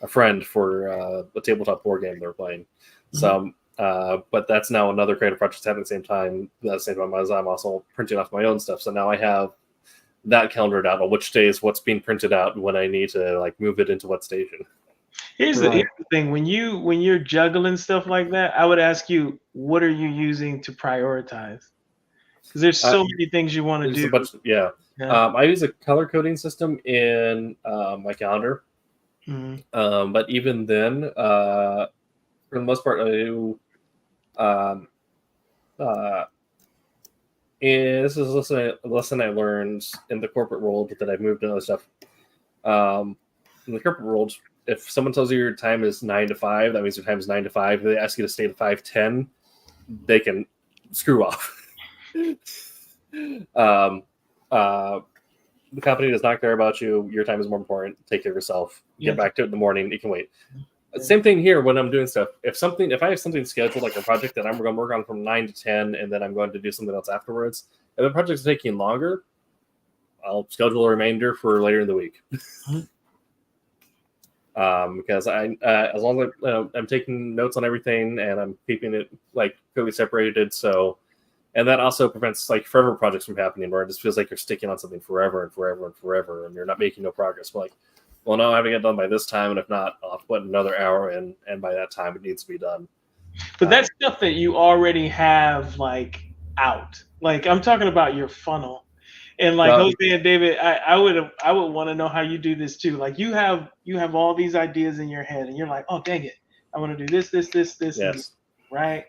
[SPEAKER 3] a friend for a tabletop board game they're playing. So, but that's now another creative project happening at the same time. At the same time as I'm also printing off my own stuff. So now I have that calendared out on which days what's being printed out when I need to like move it into what station.
[SPEAKER 6] Here's the thing: when you're juggling stuff like that, I would ask you, what are you using to prioritize? Because there's so many things you want to do.
[SPEAKER 3] Yeah. I use a color coding system in my calendar.
[SPEAKER 6] Mm-hmm.
[SPEAKER 3] But even then, for the most part, I do. And this is a lesson I learned in the corporate world that I've moved to other stuff. In the corporate world, if someone tells you your time is 9 to 5, that means your time is 9 to 5. If they ask you to stay to 5:10, they can screw off. The company does not care about you. Your time is more important. Take care of yourself. Get back to it in the morning. It can wait. Same thing here when I'm doing stuff. If I have something scheduled, like a project that I'm going to work on from 9 to 10, and then I'm going to do something else afterwards, if the project's taking longer, I'll schedule a remainder for later in the week. Because as long as I'm taking notes on everything and I'm keeping it like clearly separated, and that also prevents like forever projects from happening where it just feels like you're sticking on something forever and forever and forever, and you're not making no progress. But like, well, no, I'm having it done by this time, and if not, I'll put another hour in, and by that time, it needs to be done.
[SPEAKER 6] But that's stuff that you already have like out. Like I'm talking about your funnel, and like Jose and David, I would want to know how you do this too. Like you have all these ideas in your head, and you're like, oh dang it, I want to do this,
[SPEAKER 3] yes,
[SPEAKER 6] right?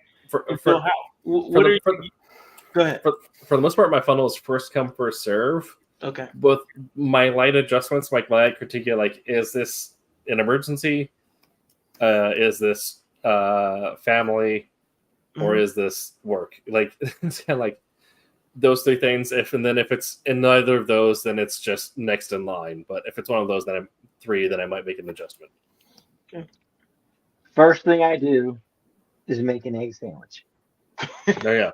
[SPEAKER 3] Go ahead. For the most part, my funnel is first come, first serve.
[SPEAKER 6] Okay.
[SPEAKER 3] With my light adjustments, like my light critique, like, is this an emergency? Is this family? Or is this work? Like, it's kind of like those three things. If it's in neither of those, then it's just next in line. But if it's one of those, then I might make an adjustment.
[SPEAKER 6] Okay.
[SPEAKER 7] First thing I do is make an egg sandwich.
[SPEAKER 3] There you go.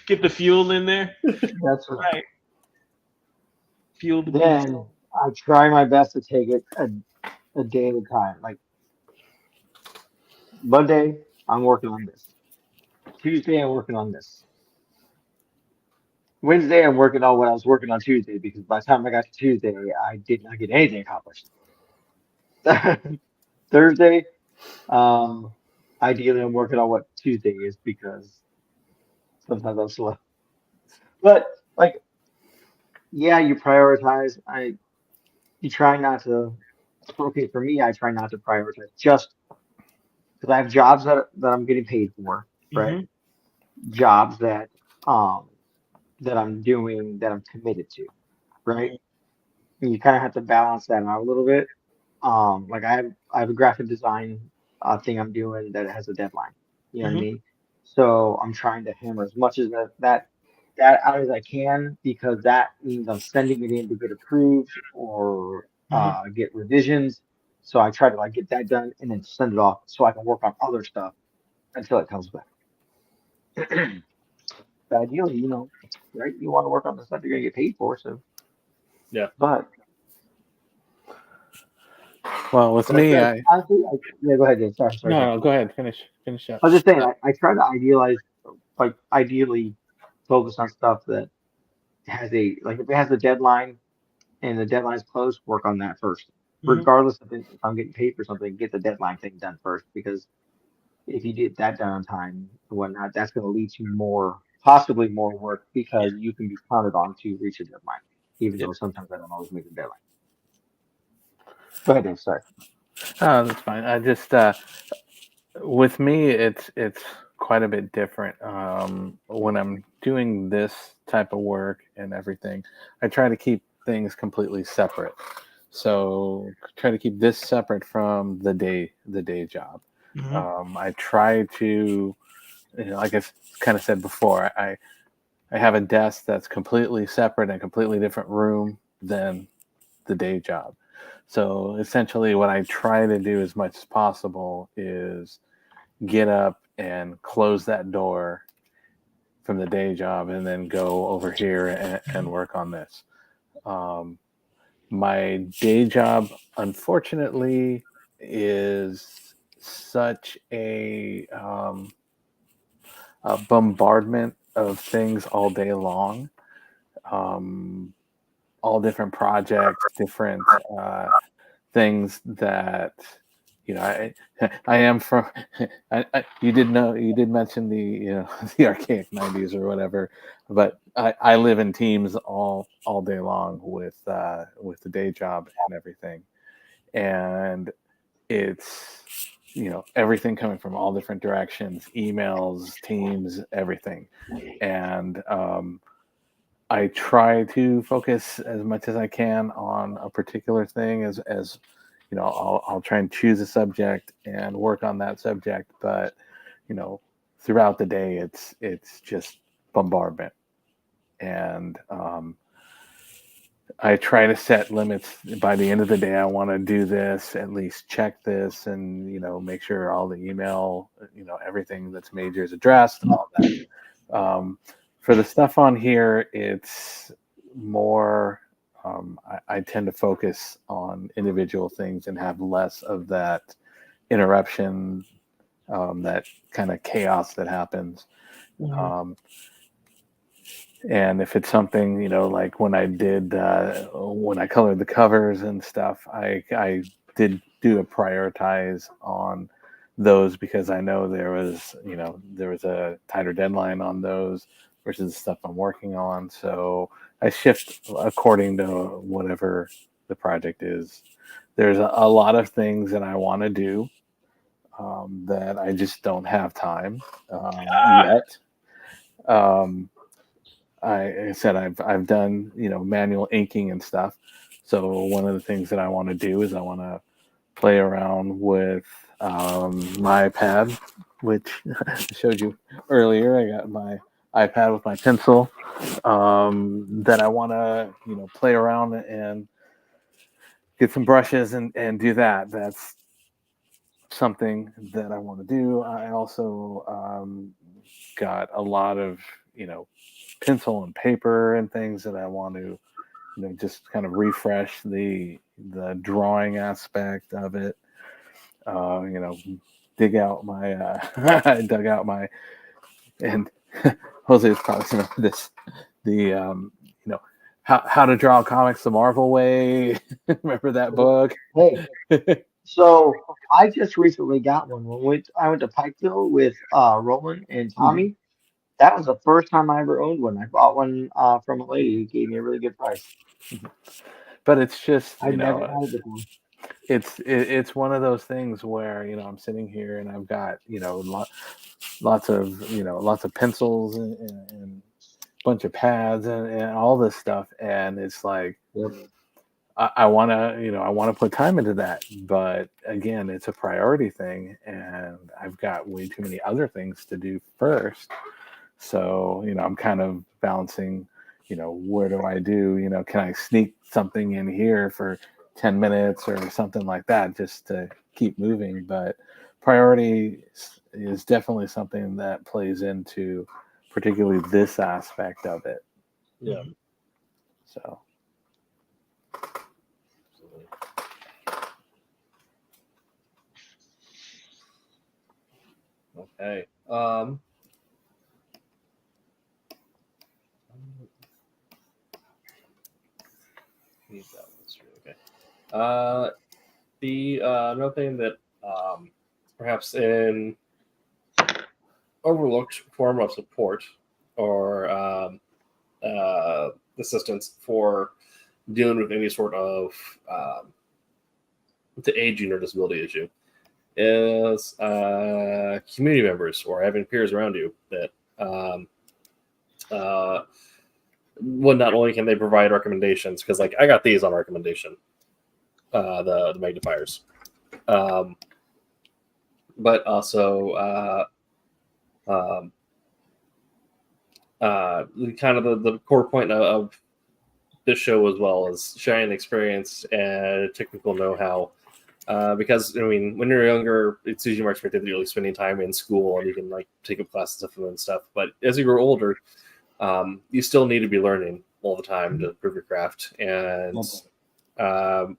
[SPEAKER 6] Get the fuel in there.
[SPEAKER 7] That's right.
[SPEAKER 6] Fuel the
[SPEAKER 7] then
[SPEAKER 6] beast.
[SPEAKER 7] I try my best to take it a day at a time. Like Monday, I'm working on this. Tuesday, I'm working on this. Wednesday, I'm working on what I was working on Tuesday because by the time I got to Tuesday, I did not get anything accomplished. Thursday, ideally, I'm working on what Tuesday is because sometimes I'm slow. But like, yeah, you prioritize. You try not to. Okay, for me, I try not to prioritize just because I have jobs that I'm getting paid for, right?
[SPEAKER 6] Mm-hmm.
[SPEAKER 7] Jobs that I'm doing that I'm committed to, right? And you kind of have to balance that out a little bit. Like I have a graphic design thing I'm doing that has a deadline. You know what I mean? So I'm trying to hammer as much as that out as I can because that means I'm sending it in to get approved or get revisions. So I try to like get that done and then send it off so I can work on other stuff until it comes back. But ideally, right? You want to work on the stuff you're gonna get paid for. So
[SPEAKER 3] yeah.
[SPEAKER 7] But
[SPEAKER 8] well, with me,
[SPEAKER 7] honestly, yeah. Go ahead, Dave. Sorry.
[SPEAKER 8] No, go ahead. Finish up.
[SPEAKER 7] I was just saying, I try to ideally focus on stuff that has if it has a deadline and the deadline is close, work on that first. Regardless of if I'm getting paid for something, get the deadline thing done first because if you get that done on time and whatnot, that's going to lead to possibly more work because you can be counted on to reach a deadline, even though sometimes I don't always make the deadline. Go ahead, Dave. Sorry.
[SPEAKER 8] Oh, that's fine. I just with me, it's quite a bit different. When I'm doing this type of work and everything, I try to keep things completely separate. So try to keep this separate from the day job. I try to, like I've kind of said before, I have a desk that's completely separate and completely different room than the day job. So essentially what I try to do as much as possible is get up and close that door from the day job and then go over here and work on this. My day job, unfortunately, is such a bombardment of things all day long. All different projects, different things that I am from. You did mention the the archaic '90s or whatever, but I live in teams all day long with the day job and everything, and it's everything coming from all different directions, emails, teams, everything, and I try to focus as much as I can on a particular thing as I'll try and choose a subject and work on that subject, but throughout the day it's just bombardment, and I try to set limits. By the end of the day, I want to do this, at least check this, and make sure all the email, everything that's major is addressed and all that. For the stuff on here, it's more. I tend to focus on individual things and have less of that interruption, that kind of chaos that happens. And if it's something, like when I colored the covers and stuff, I did do a prioritize on those because I know there was a tighter deadline on those versus the stuff I'm working on. So I shift according to whatever the project is. There's a lot of things that I want to do that I just don't have time yet. I said I've done manual inking and stuff. So one of the things that I want to do is I want to play around with my iPad, which I showed you earlier. I got my iPad with my pencil that I want to play around and get some brushes and do that. That's something that I want to do. I also got a lot of pencil and paper and things that I want to just kind of refresh the drawing aspect of it. Dig out my I dug out my, and Jose is probably going to this, the how to draw comics the Marvel way. Remember that book?
[SPEAKER 7] Hey, so I just recently got one. I went to Pikeville with Roland and Tommy. That was the first time I ever owned one. I bought one from a lady who gave me a really good price.
[SPEAKER 8] But it's just
[SPEAKER 7] I'd never had it before.
[SPEAKER 8] It's one of those things where I'm sitting here and I've got lots of pencils and a bunch of pads and all this stuff, and it's like I want to put time into that, but again, it's a priority thing, and I've got way too many other things to do first. So I'm kind of balancing. Where do I do? Can I sneak something in here for 10 minutes or something like that just to keep moving? But priority is definitely something that plays into particularly this aspect of it.
[SPEAKER 3] Yeah.
[SPEAKER 8] So.
[SPEAKER 3] Okay. Okay. The another thing that perhaps in overlooked form of support or assistance for dealing with any sort of the aging or disability issue is community members or having peers around you that well, not only can they provide recommendations, because like I got these on recommendation, the magnifiers, but also kind of the core point of this show as well as sharing experience and technical know-how. Because I mean, when you're younger, it's usually more expected that you're like spending time in school and you can like take up classes and stuff. But as you grow older, you still need to be learning all the time to improve your craft. And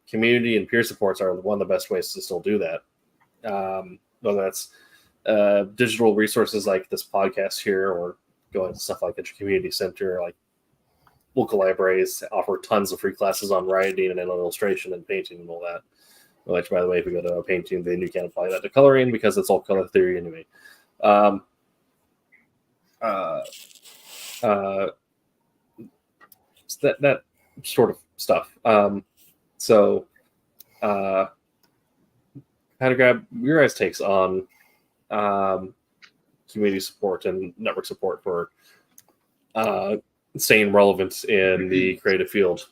[SPEAKER 3] community and peer supports are one of the best ways to still do that. Whether that's digital resources like this podcast here, or going to stuff like at your community center, like local libraries offer tons of free classes on writing and illustration and painting and all that. Which, by the way, if we go to a painting, then you can't apply that to coloring because it's all color theory anyway. That sort of stuff. So, kind of grab your guys' takes on community support and network support for staying relevant in the creative field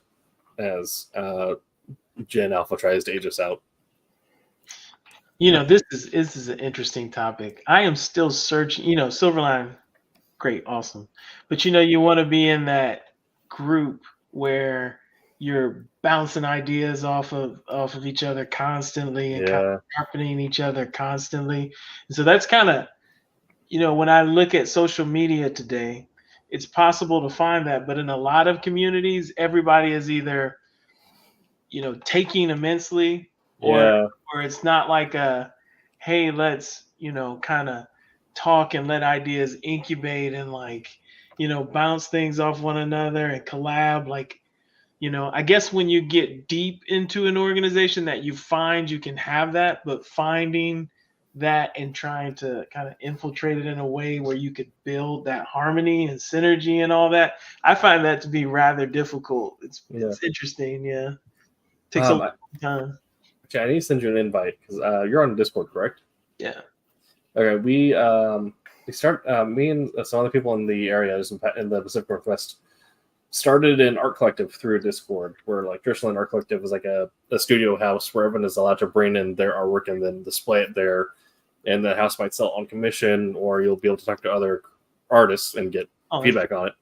[SPEAKER 3] as Gen Alpha tries to age us out.
[SPEAKER 6] This is an interesting topic. I am still searching. Silverline, great, awesome, but you want to be in that group where you're bouncing ideas off of each other constantly and kind of sharpening each other constantly. And so that's kind of when I look at social media today, it's possible to find that, but in a lot of communities, everybody is either taking immensely or it's not like a, hey, let's kind of talk and let ideas incubate and bounce things off one another and collab. I guess when you get deep into an organization that you find you can have that, but finding that and trying to kind of infiltrate it in a way where you could build that harmony and synergy and all that, I find that to be rather difficult. It's interesting. Yeah. Takes a long time.
[SPEAKER 3] Okay, I need to send you an invite because you're on Discord, correct?
[SPEAKER 6] Yeah.
[SPEAKER 3] Okay, we start. Me and some other people in the area in the Pacific Northwest started an art collective through Discord, where traditionally an art collective is like a studio house where everyone is allowed to bring in their artwork and then display it there, and the house might sell on commission, or you'll be able to talk to other artists and get feedback on it.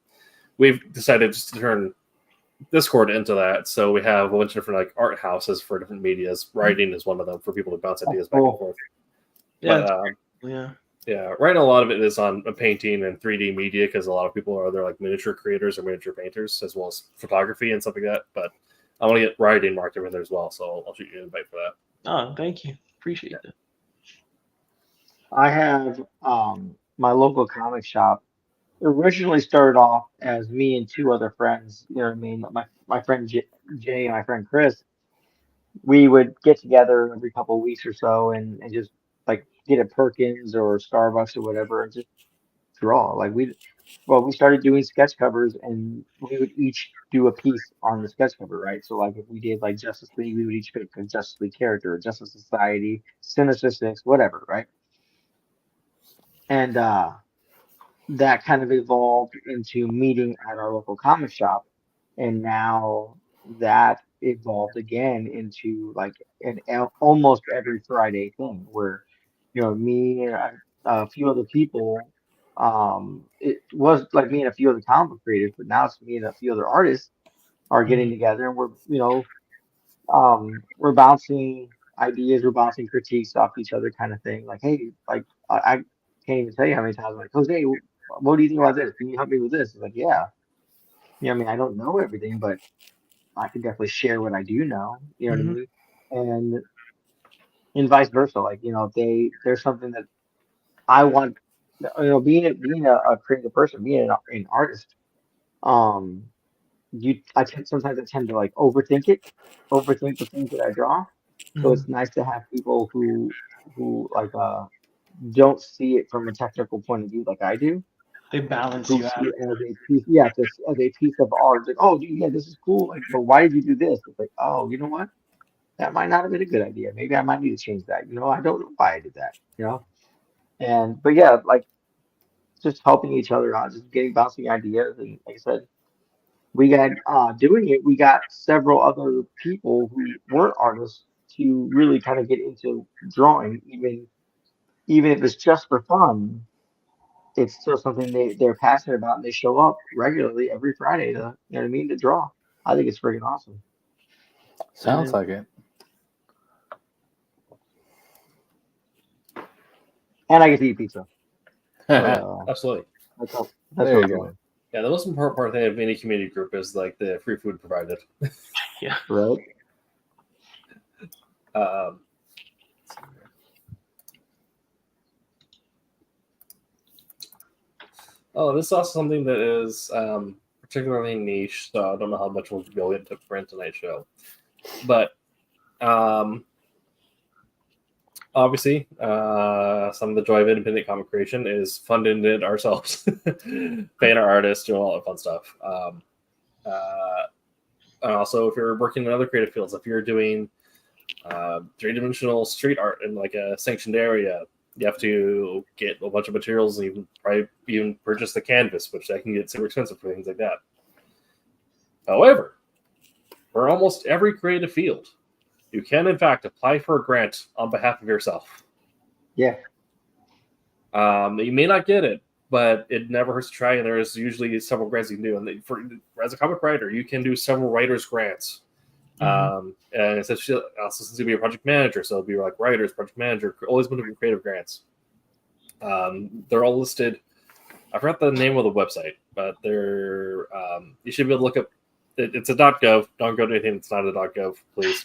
[SPEAKER 3] We've decided just to turn Discord into that, so we have a bunch of different art houses for different medias. Writing is one of them for people to bounce ideas back and forth. Right now a lot of it is on painting and 3D media because a lot of people are either miniature creators or miniature painters, as well as photography and stuff like that. But I want to get writing marked over there as well, so I'll shoot you an invite for that.
[SPEAKER 6] Oh, thank you, appreciate that.
[SPEAKER 7] I have my local comic shop. Originally started off as me and two other friends. You know what I mean? My friend Jay and my friend Chris. We would get together every couple of weeks or so and just get at Perkins or Starbucks or whatever and just draw. We started doing sketch covers and we would each do a piece on the sketch cover, right? So if we did Justice League, we would each pick a Justice League character, Justice Society, Sinister Six, whatever, right? And that kind of evolved into meeting at our local comic shop, and now that evolved again into almost every Friday thing where me and a few other people. It was me and a few other comic book creators, but now it's me and a few other artists are getting together, and we're bouncing ideas, we're bouncing critiques off each other, kind of thing. Hey, I can't even tell you how many times Jose, what do you think about this? Can you help me with this? It's yeah. I mean, I don't know everything, but I can definitely share what I do know. You know what I mean? And vice versa. There's something that I want. Being a creative person, being an artist, sometimes I tend to overthink the things that I draw. So it's nice to have people who don't see it from a technical point of view like I do.
[SPEAKER 6] They balance you out.
[SPEAKER 7] As a piece, just as a piece of art. It's oh, yeah, this is cool. But why did you do this? It's oh, you know what? That might not have been a good idea. Maybe I might need to change that. I don't know why I did that. But yeah, just helping each other out, just bouncing ideas, and like I said, we got doing it. We got several other people who weren't artists to really kind of get into drawing, even if it's just for fun. It's still something they're passionate about, and they show up regularly every Friday to to draw. I think it's freaking awesome.
[SPEAKER 8] Sounds like it.
[SPEAKER 7] And I get to eat pizza.
[SPEAKER 3] Absolutely.
[SPEAKER 8] There you go.
[SPEAKER 3] Yeah, the most important part of any community group is the free food provided.
[SPEAKER 6] Yeah.
[SPEAKER 7] Right.
[SPEAKER 3] This is also something that is particularly niche, so I don't know how much we'll go into for tonight's show. But obviously, some of the joy of independent comic creation is funding it ourselves, paying our artists, doing all that fun stuff. And also, if you're working in other creative fields, if you're doing three-dimensional street art in like a sanctioned area, you have to get a bunch of materials and even purchase the canvas, which that can get super expensive for things like that. However, for almost every creative field, you can in fact apply for a grant on behalf of yourself.
[SPEAKER 7] Yeah.
[SPEAKER 3] You may not get it, but it never hurts to try, and there's usually several grants you can do. And as a comic writer, you can do several writers' grants. And it's also since you'll be a project manager, so it'll be like writers, project manager, always been doing creative grants. They're all listed. I forgot the name of the website, but they're you should be able to look up. It's a .gov. Don't go to anything that's not a .gov, please.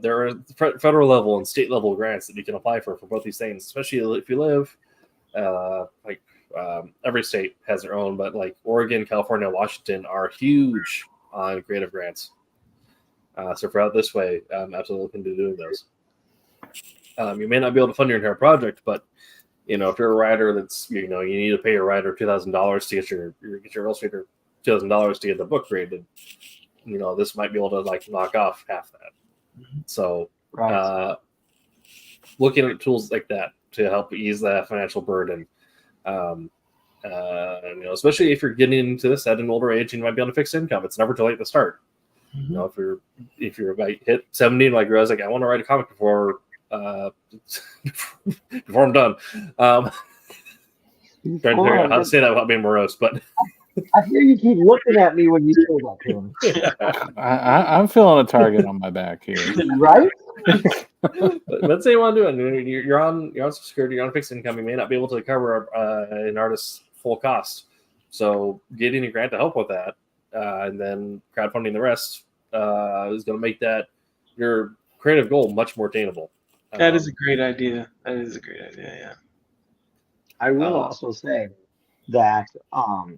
[SPEAKER 3] There are federal level and state level grants that you can apply for both these things, especially if you live every state has their own, but like Oregon, California, Washington are huge on creative grants. So for out this way, absolutely looking to doing those. You may not be able to fund your entire project, but if you're a writer that's you need to pay your writer $2,000 to get your illustrator $2,000 to get the book graded, this might be able to like knock off half that. So looking at tools like that to help ease that financial burden. Especially if you're getting into this at an older age and you might be on a fixed income, it's never too late to start. If you're about hit 70 and like I was like, I want to write a comic before I'm done. Trying to figure out how to say that without being morose, but
[SPEAKER 7] I hear you keep looking at me when you say that, Tim.
[SPEAKER 8] I'm feeling a target on my back here.
[SPEAKER 7] Right?
[SPEAKER 3] but let's say you want to do it. You're on Social Security, you're on fixed income. You may not be able to cover an artist's full cost. So getting a grant to help with that, and then crowdfunding the rest is going to make that your creative goal much more attainable.
[SPEAKER 6] That is a great idea. Yeah.
[SPEAKER 7] I will also say that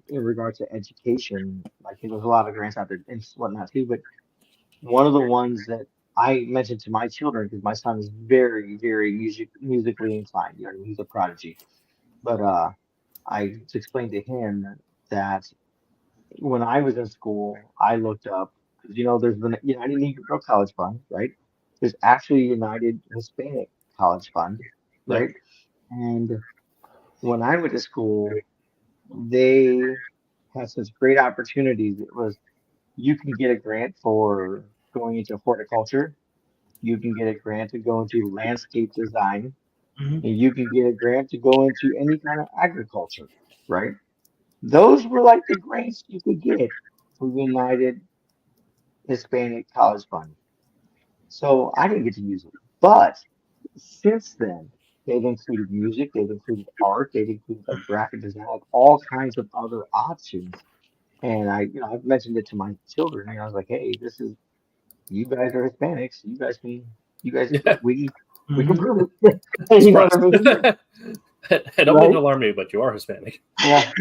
[SPEAKER 7] in regards to education, like there's a lot of grants out there and whatnot too, but one of the ones that I mentioned to my children, because my son is very, very musically inclined, he's a prodigy. But I explained to him that when I was in school, I looked up, because there's the United Negro College Fund, right? There's actually United Hispanic College Fund, right? And when I went to school, they had such great opportunities. It was, you can get a grant for going into horticulture. You can get a grant to go into landscape design. And you can get a grant to go into any kind of agriculture, right? Those were like the grants you could get from United Hispanic College Fund. So I didn't get to use it. But since then, they've included music, they've included art, they've included like graphic design, like all kinds of other options. And I've mentioned it to my children, and I was like, hey, you guys are Hispanics. We can prove it. You know what I mean?
[SPEAKER 3] I don't mean to alarm you, but you are Hispanic.
[SPEAKER 7] Yeah.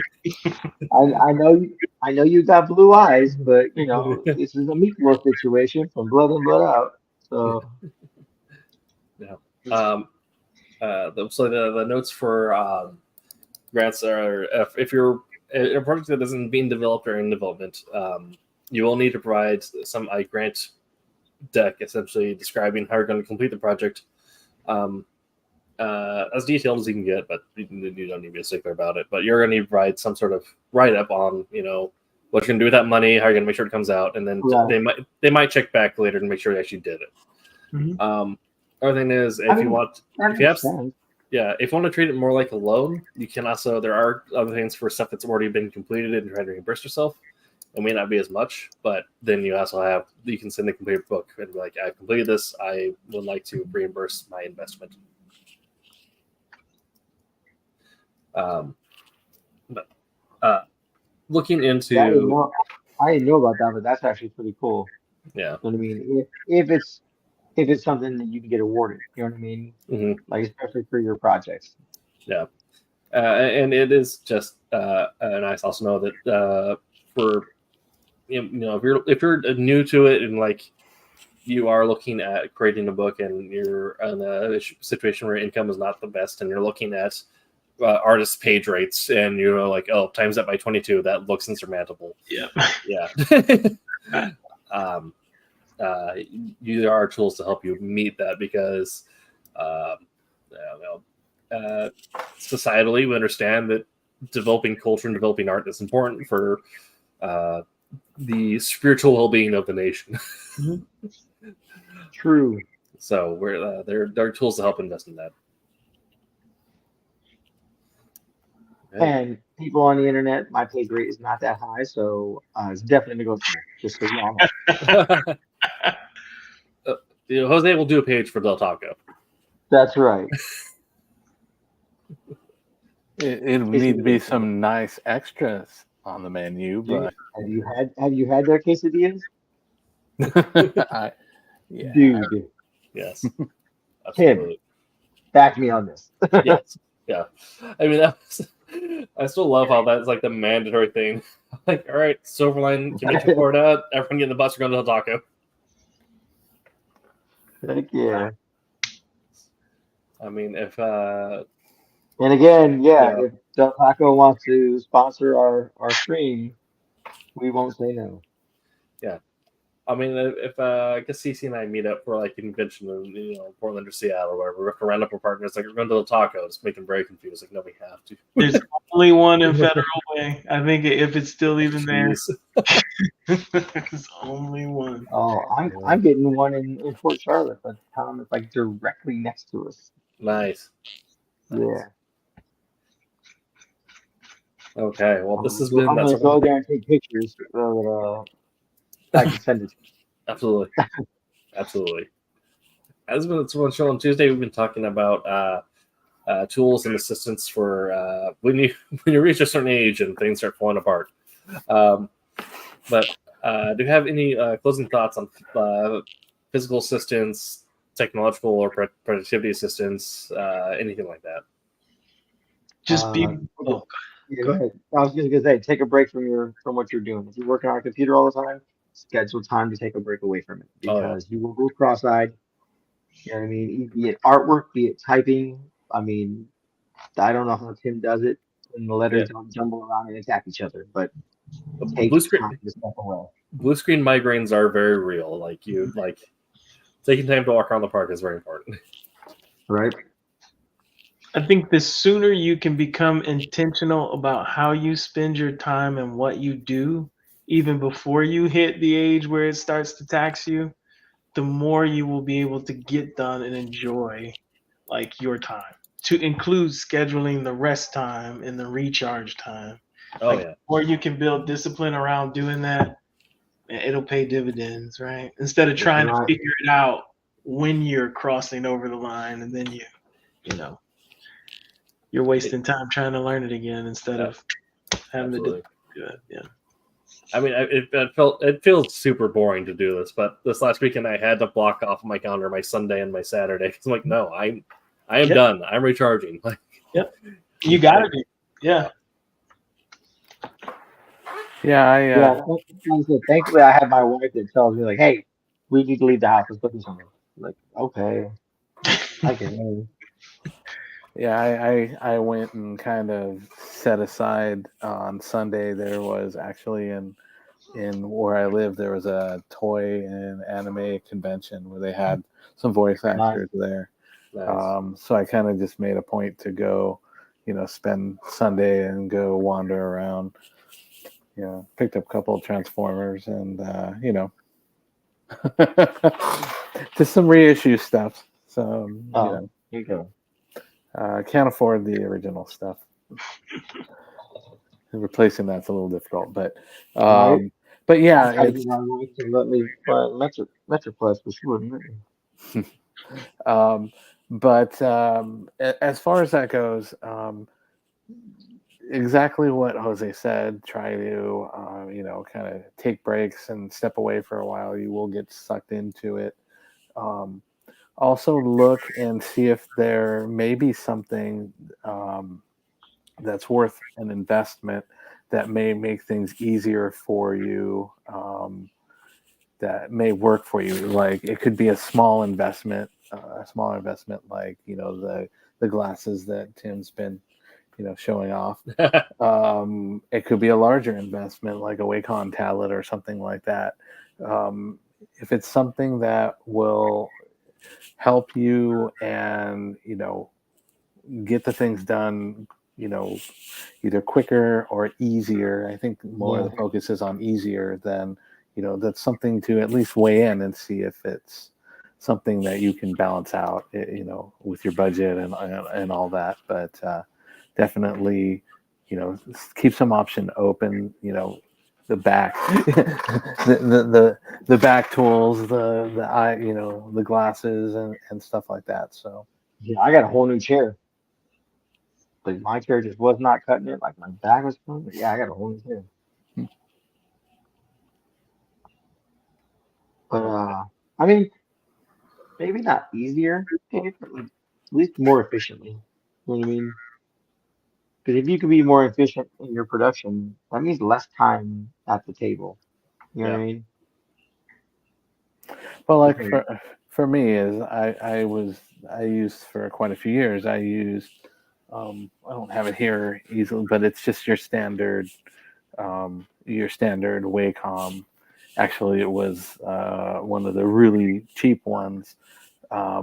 [SPEAKER 7] I know you got blue eyes, but this is a Meatloaf situation from Blood In, Blood Out. So
[SPEAKER 3] yeah. So the notes for grants are if you're a project that isn't being developed or in development, you will need to provide some grant deck, essentially describing how you're going to complete the project, as detailed as you can get, but you don't need to be a stickler about it. But you're going to need to provide some sort of write-up on, what you're going to do with that money, how you're going to make sure it comes out, and then they might check back later to make sure you actually did it. Other thing is, if you want to treat it more like a loan, you can also, there are other things for stuff that's already been completed and try to reimburse yourself. It may not be as much, but then you also you can send a completed book and be like, I've completed this. I would like to reimburse my investment. Looking into,
[SPEAKER 7] I didn't know about that, but that's actually pretty cool.
[SPEAKER 3] Yeah.
[SPEAKER 7] You know what I mean? If it's something that you can get awarded, you know what I mean? Like especially for your projects.
[SPEAKER 3] Yeah. And it is just nice also know that for if you're new to it and like you are looking at creating a book and you're in a situation where income is not the best and you're looking at artist page rates and you're like, oh, times that by 22, that looks insurmountable.
[SPEAKER 6] Yeah.
[SPEAKER 3] There are tools to help you meet that because societally we understand that developing culture and developing art is important for the spiritual well-being of the nation.
[SPEAKER 7] True.
[SPEAKER 3] So there are tools to help invest in that.
[SPEAKER 7] And people on the internet, my page rate is not that high, so it's definitely negotiable. Just so you all know.
[SPEAKER 3] Jose will do a page for Del Taco.
[SPEAKER 7] That's right.
[SPEAKER 8] It would need to be some nice extras on the menu, but
[SPEAKER 7] have you had their quesadillas?
[SPEAKER 8] Yeah.
[SPEAKER 7] Dude.
[SPEAKER 3] Yes. Absolutely.
[SPEAKER 7] Tim, back me on this.
[SPEAKER 3] Yes. Yeah. I mean, I still love how that's like the mandatory thing. Like, all right, Silverline, can make your report out. Everyone get in the bus, we're going to Del Taco.
[SPEAKER 7] Heck yeah.
[SPEAKER 3] I mean, if
[SPEAKER 7] and again, if Del Taco wants to sponsor our stream, we won't say no.
[SPEAKER 3] Yeah. I mean, if I guess CC and I meet up for like a convention in Portland or Seattle or whatever, we're round up our partners like we're going to the taco, just make them very confused. Like, no, we have to.
[SPEAKER 6] There's only one in Federal Way. I think if it's still even there, there's only one.
[SPEAKER 7] Oh, I'm getting one in Fort Charlotte, but town is like directly next to us.
[SPEAKER 3] Nice.
[SPEAKER 7] Yeah.
[SPEAKER 3] Okay. Well, this has been.
[SPEAKER 7] I'm gonna go there and take pictures so that I can send it to you.
[SPEAKER 3] Absolutely. Absolutely. As been one show on Tuesday, we've been talking about tools and assistance for when you reach a certain age and things start falling apart. But do you have any closing thoughts on physical assistance, technological or productivity assistance, anything like that?
[SPEAKER 6] Just be.
[SPEAKER 7] Go ahead. I was just gonna say, take a break from what you're doing. If you're working on a computer all the time, schedule time to take a break away from it because you will go cross-eyed. You know what I mean? Be it artwork, be it typing. I mean, I don't know how Tim does it when the letters don't jumble around and attack each other, but take time to step away.
[SPEAKER 3] Blue screen migraines are very real. Like taking time to walk around the park is very important.
[SPEAKER 7] Right.
[SPEAKER 6] I think the sooner you can become intentional about how you spend your time and what you do, even before you hit the age where it starts to tax you, the more you will be able to get done and enjoy like your time. To include scheduling the rest time and the recharge time. Or you can build discipline around doing that, it'll pay dividends, right? Instead of trying to figure it out when you're crossing over the line and then you're wasting time trying to learn it again instead of having to do it. Yeah.
[SPEAKER 3] I mean, it feels super boring to do this, but this last weekend I had to block off my calendar my Sunday and my Saturday because I'm like, no, I am done. I'm recharging. Like,
[SPEAKER 6] you gotta be. Yeah.
[SPEAKER 8] Yeah.
[SPEAKER 7] Thankfully, I have my wife that tells me like, "Hey, we need to leave the house. Let's go do something." I'm like, okay, I can.
[SPEAKER 8] Yeah, I went and kind of set aside on Sunday. There was actually in where I live, there was a toy and anime convention where they had some voice actors there. Nice. So I kind of just made a point to go, spend Sunday and go wander around. Picked up a couple of Transformers and just some reissue stuff. So
[SPEAKER 7] there you go.
[SPEAKER 8] Can't afford the original stuff. Replacing that's a little difficult, but yeah, it's
[SPEAKER 7] let me Metroplex for sure.
[SPEAKER 8] But as far as that goes, exactly what Jose said. Try to kind of take breaks and step away for a while. You will get sucked into it. Also look and see if there may be something that's worth an investment that may make things easier for you, that may work for you. Like it could be a small investment, like the glasses that Tim's been showing off. It could be a larger investment like a Wacom tablet or something like that. If it's something that will help you and get the things done, either quicker or easier. I think more of the focus is on easier than, that's something to at least weigh in and see if it's something that you can balance out, with your budget and all that. But definitely, keep some option open, the back, the back tools, the eye, the glasses and stuff like that. So
[SPEAKER 7] Yeah, I got a whole new chair. Like my chair just was not cutting it. Like my back was killing it. Yeah, I got a whole new chair. But I mean, maybe not easier, Dave, but like at least more efficiently. You know what I mean? Because if you can be more efficient in your production, that means less time at the table. You know what I mean?
[SPEAKER 8] well, like
[SPEAKER 7] Because,
[SPEAKER 8] for me is I used for quite a few years. I used I don't have it here easily, but it's just your standard Wacom. Actually, it was one of the really cheap ones. But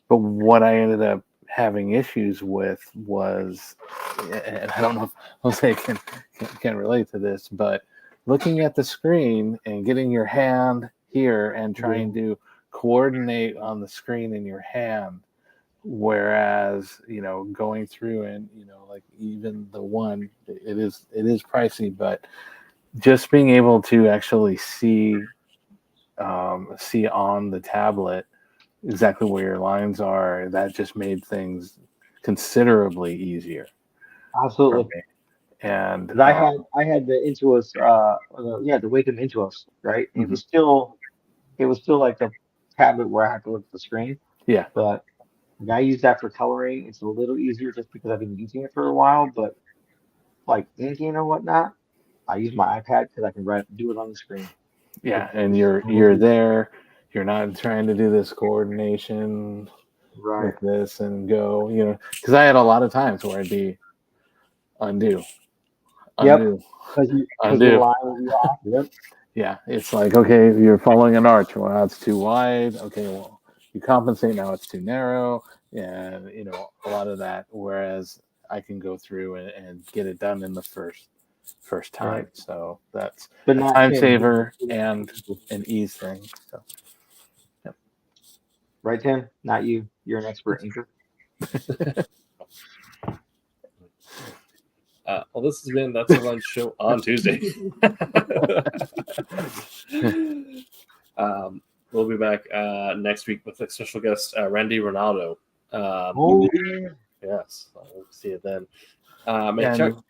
[SPEAKER 8] what I ended up having issues with was, and I don't know if Jose can relate to this, but looking at the screen and getting your hand here and trying to coordinate on the screen in your hand, whereas going through and like even the one, it is pricey, but just being able to actually see on the tablet exactly where your lines are, that just made things considerably easier for
[SPEAKER 7] absolutely.
[SPEAKER 8] me. And
[SPEAKER 7] 'Cause I had the Intuos the Wacom Intuos, right? And it was still like the tablet where I have to look at the screen.
[SPEAKER 8] yeah,
[SPEAKER 7] But like, I use that for coloring. It's a little easier just because I've been using it for a while. But like inking or whatnot, I use my iPad because I can do it on the screen.
[SPEAKER 8] and
[SPEAKER 7] It's
[SPEAKER 8] you're there. You're not trying to do this coordination
[SPEAKER 7] right.
[SPEAKER 8] with this and go, because I had a lot of times where I'd be undo,
[SPEAKER 7] Yep.
[SPEAKER 8] undo,
[SPEAKER 7] Because your
[SPEAKER 8] undo.
[SPEAKER 7] line will be off. Yep.
[SPEAKER 8] Yeah, it's like, okay, you're following an arch. Well, now it's too wide. Okay, well, you compensate. Now it's too narrow. And, a lot of that. Whereas I can go through and get it done in the first time.
[SPEAKER 7] Right.
[SPEAKER 8] So that's
[SPEAKER 7] But
[SPEAKER 8] a
[SPEAKER 7] not
[SPEAKER 8] time
[SPEAKER 7] Tim.
[SPEAKER 8] saver and an ease thing. So, yep.
[SPEAKER 7] Right, Tim? Not you. You're an expert inker.
[SPEAKER 3] Well, this has been That's a Lunch Show on Tuesday. We'll be back next week with a special guest, Randy Ronaldo.
[SPEAKER 7] Oh, yeah.
[SPEAKER 3] Yes, we'll see you then.
[SPEAKER 8] And
[SPEAKER 3] Chuck,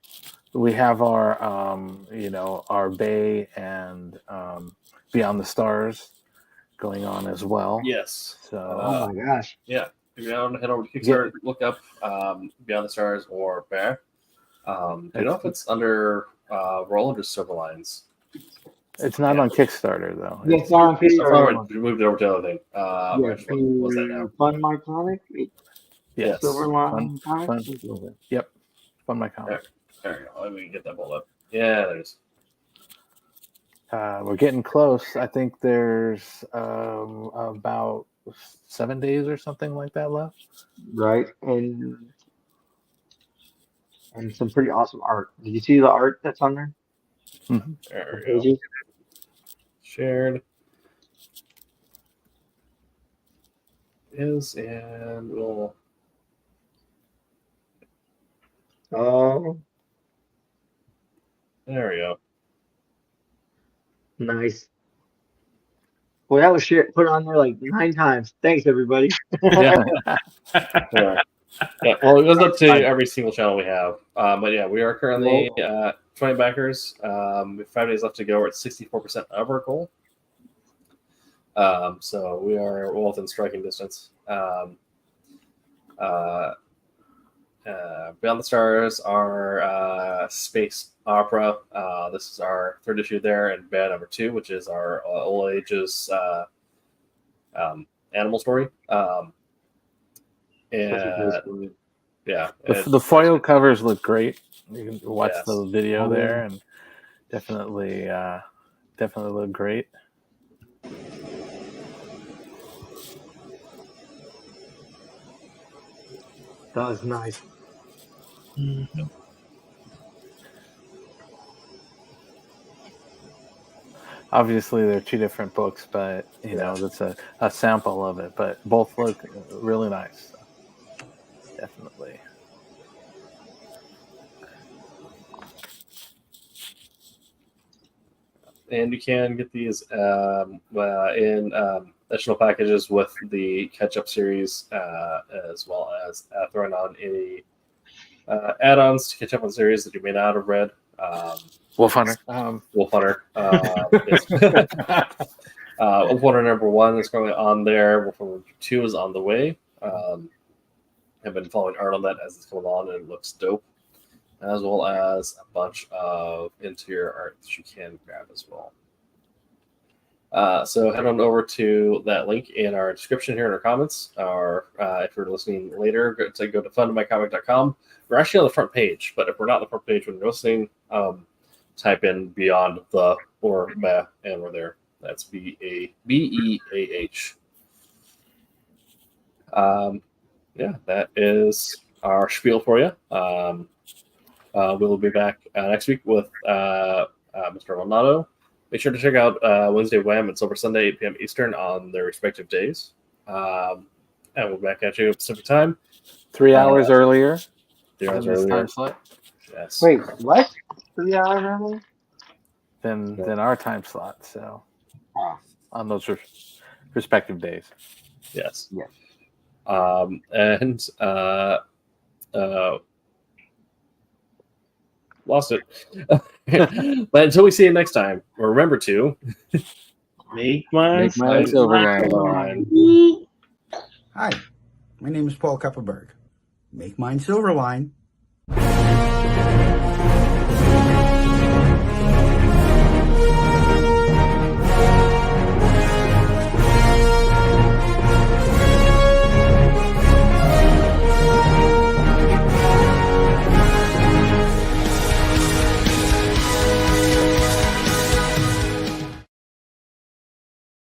[SPEAKER 8] we have our, our Bay and Beyond the Stars going on as well.
[SPEAKER 3] yes.
[SPEAKER 8] So,
[SPEAKER 7] Oh my gosh.
[SPEAKER 3] Yeah. If you want to head over to Kickstarter, look up Beyond the Stars or Bear. Do you know if it's under Roll or just Silverlines?
[SPEAKER 8] It's not on Kickstarter though.
[SPEAKER 7] Yeah, it's on Kickstarter.
[SPEAKER 3] We moved it over to the other thing.
[SPEAKER 7] Yeah,
[SPEAKER 3] What's that now?
[SPEAKER 7] Fund My Comic.
[SPEAKER 8] Yes.
[SPEAKER 7] Silverline
[SPEAKER 8] Fun.
[SPEAKER 7] Comics.
[SPEAKER 8] Yep. Fund My Comic.
[SPEAKER 3] There you go. Let me get that pulled up. Yeah, there's.
[SPEAKER 8] We're getting close. I think there's about 7 days or something like that left.
[SPEAKER 7] Right, and some pretty awesome art. Did you see the art that's on there?
[SPEAKER 8] Mm-hmm.
[SPEAKER 3] There we go. Shared. And we'll.
[SPEAKER 7] Oh,
[SPEAKER 3] There we go.
[SPEAKER 7] nice. Well, that was shit put on there like 9 times. Thanks, everybody.
[SPEAKER 3] Yeah. Yeah. Well, it goes up to every single channel we have. But yeah, we are currently 20 backers. We have 5 days left to go. We're at 64% of our goal. So we are well within striking distance. Beyond the Stars, our space opera. This is our third issue there, and Bad number 2, which is our all ages animal story. And yeah,
[SPEAKER 8] the foil covers look great. You can watch
[SPEAKER 3] Yes.
[SPEAKER 8] the video there, and definitely look great.
[SPEAKER 7] That was nice.
[SPEAKER 8] Obviously, they're two different books, but you know that's a sample of it. But both look really nice. So definitely.
[SPEAKER 3] And you can get these in additional packages with the catch-up series, as well as throwing on any add-ons to catch up on series that you may not have read.
[SPEAKER 8] Wolf Hunter.
[SPEAKER 3] Wolf Hunter. Wolf Hunter number 1 is currently on there. Wolf Hunter number 2 is on the way. I've been following art on that as it's going on, and it looks dope, as well as a bunch of interior art that you can grab as well. So head on over to that link in our description here in our comments, or if you're listening later, go to fundmycomic.com. We're actually on the front page, but if we're not on the front page when you're listening, type in Beyond the or Meh, and we're there. That's BEAH. Yeah, that is our spiel for you. We'll be back next week with Mr. Leonardo. Make sure to check out Wednesday Wham and Silver Sunday, 8 p.m. Eastern on their respective days. And we'll be back at you at Pacific time.
[SPEAKER 8] 3 hours earlier.
[SPEAKER 3] 3 hours
[SPEAKER 8] than this
[SPEAKER 3] earlier.
[SPEAKER 8] time slot.
[SPEAKER 3] Yes.
[SPEAKER 7] Wait, what? 3 hours early?
[SPEAKER 8] Than our time slot. So
[SPEAKER 7] Ah.
[SPEAKER 8] on those respective days.
[SPEAKER 3] Yes.
[SPEAKER 7] Yes.
[SPEAKER 3] Lost it. But until we see you next time, remember to
[SPEAKER 6] Make mine
[SPEAKER 8] Silverline.
[SPEAKER 9] Hi, my name is Paul Kupperberg. Make mine Silverline.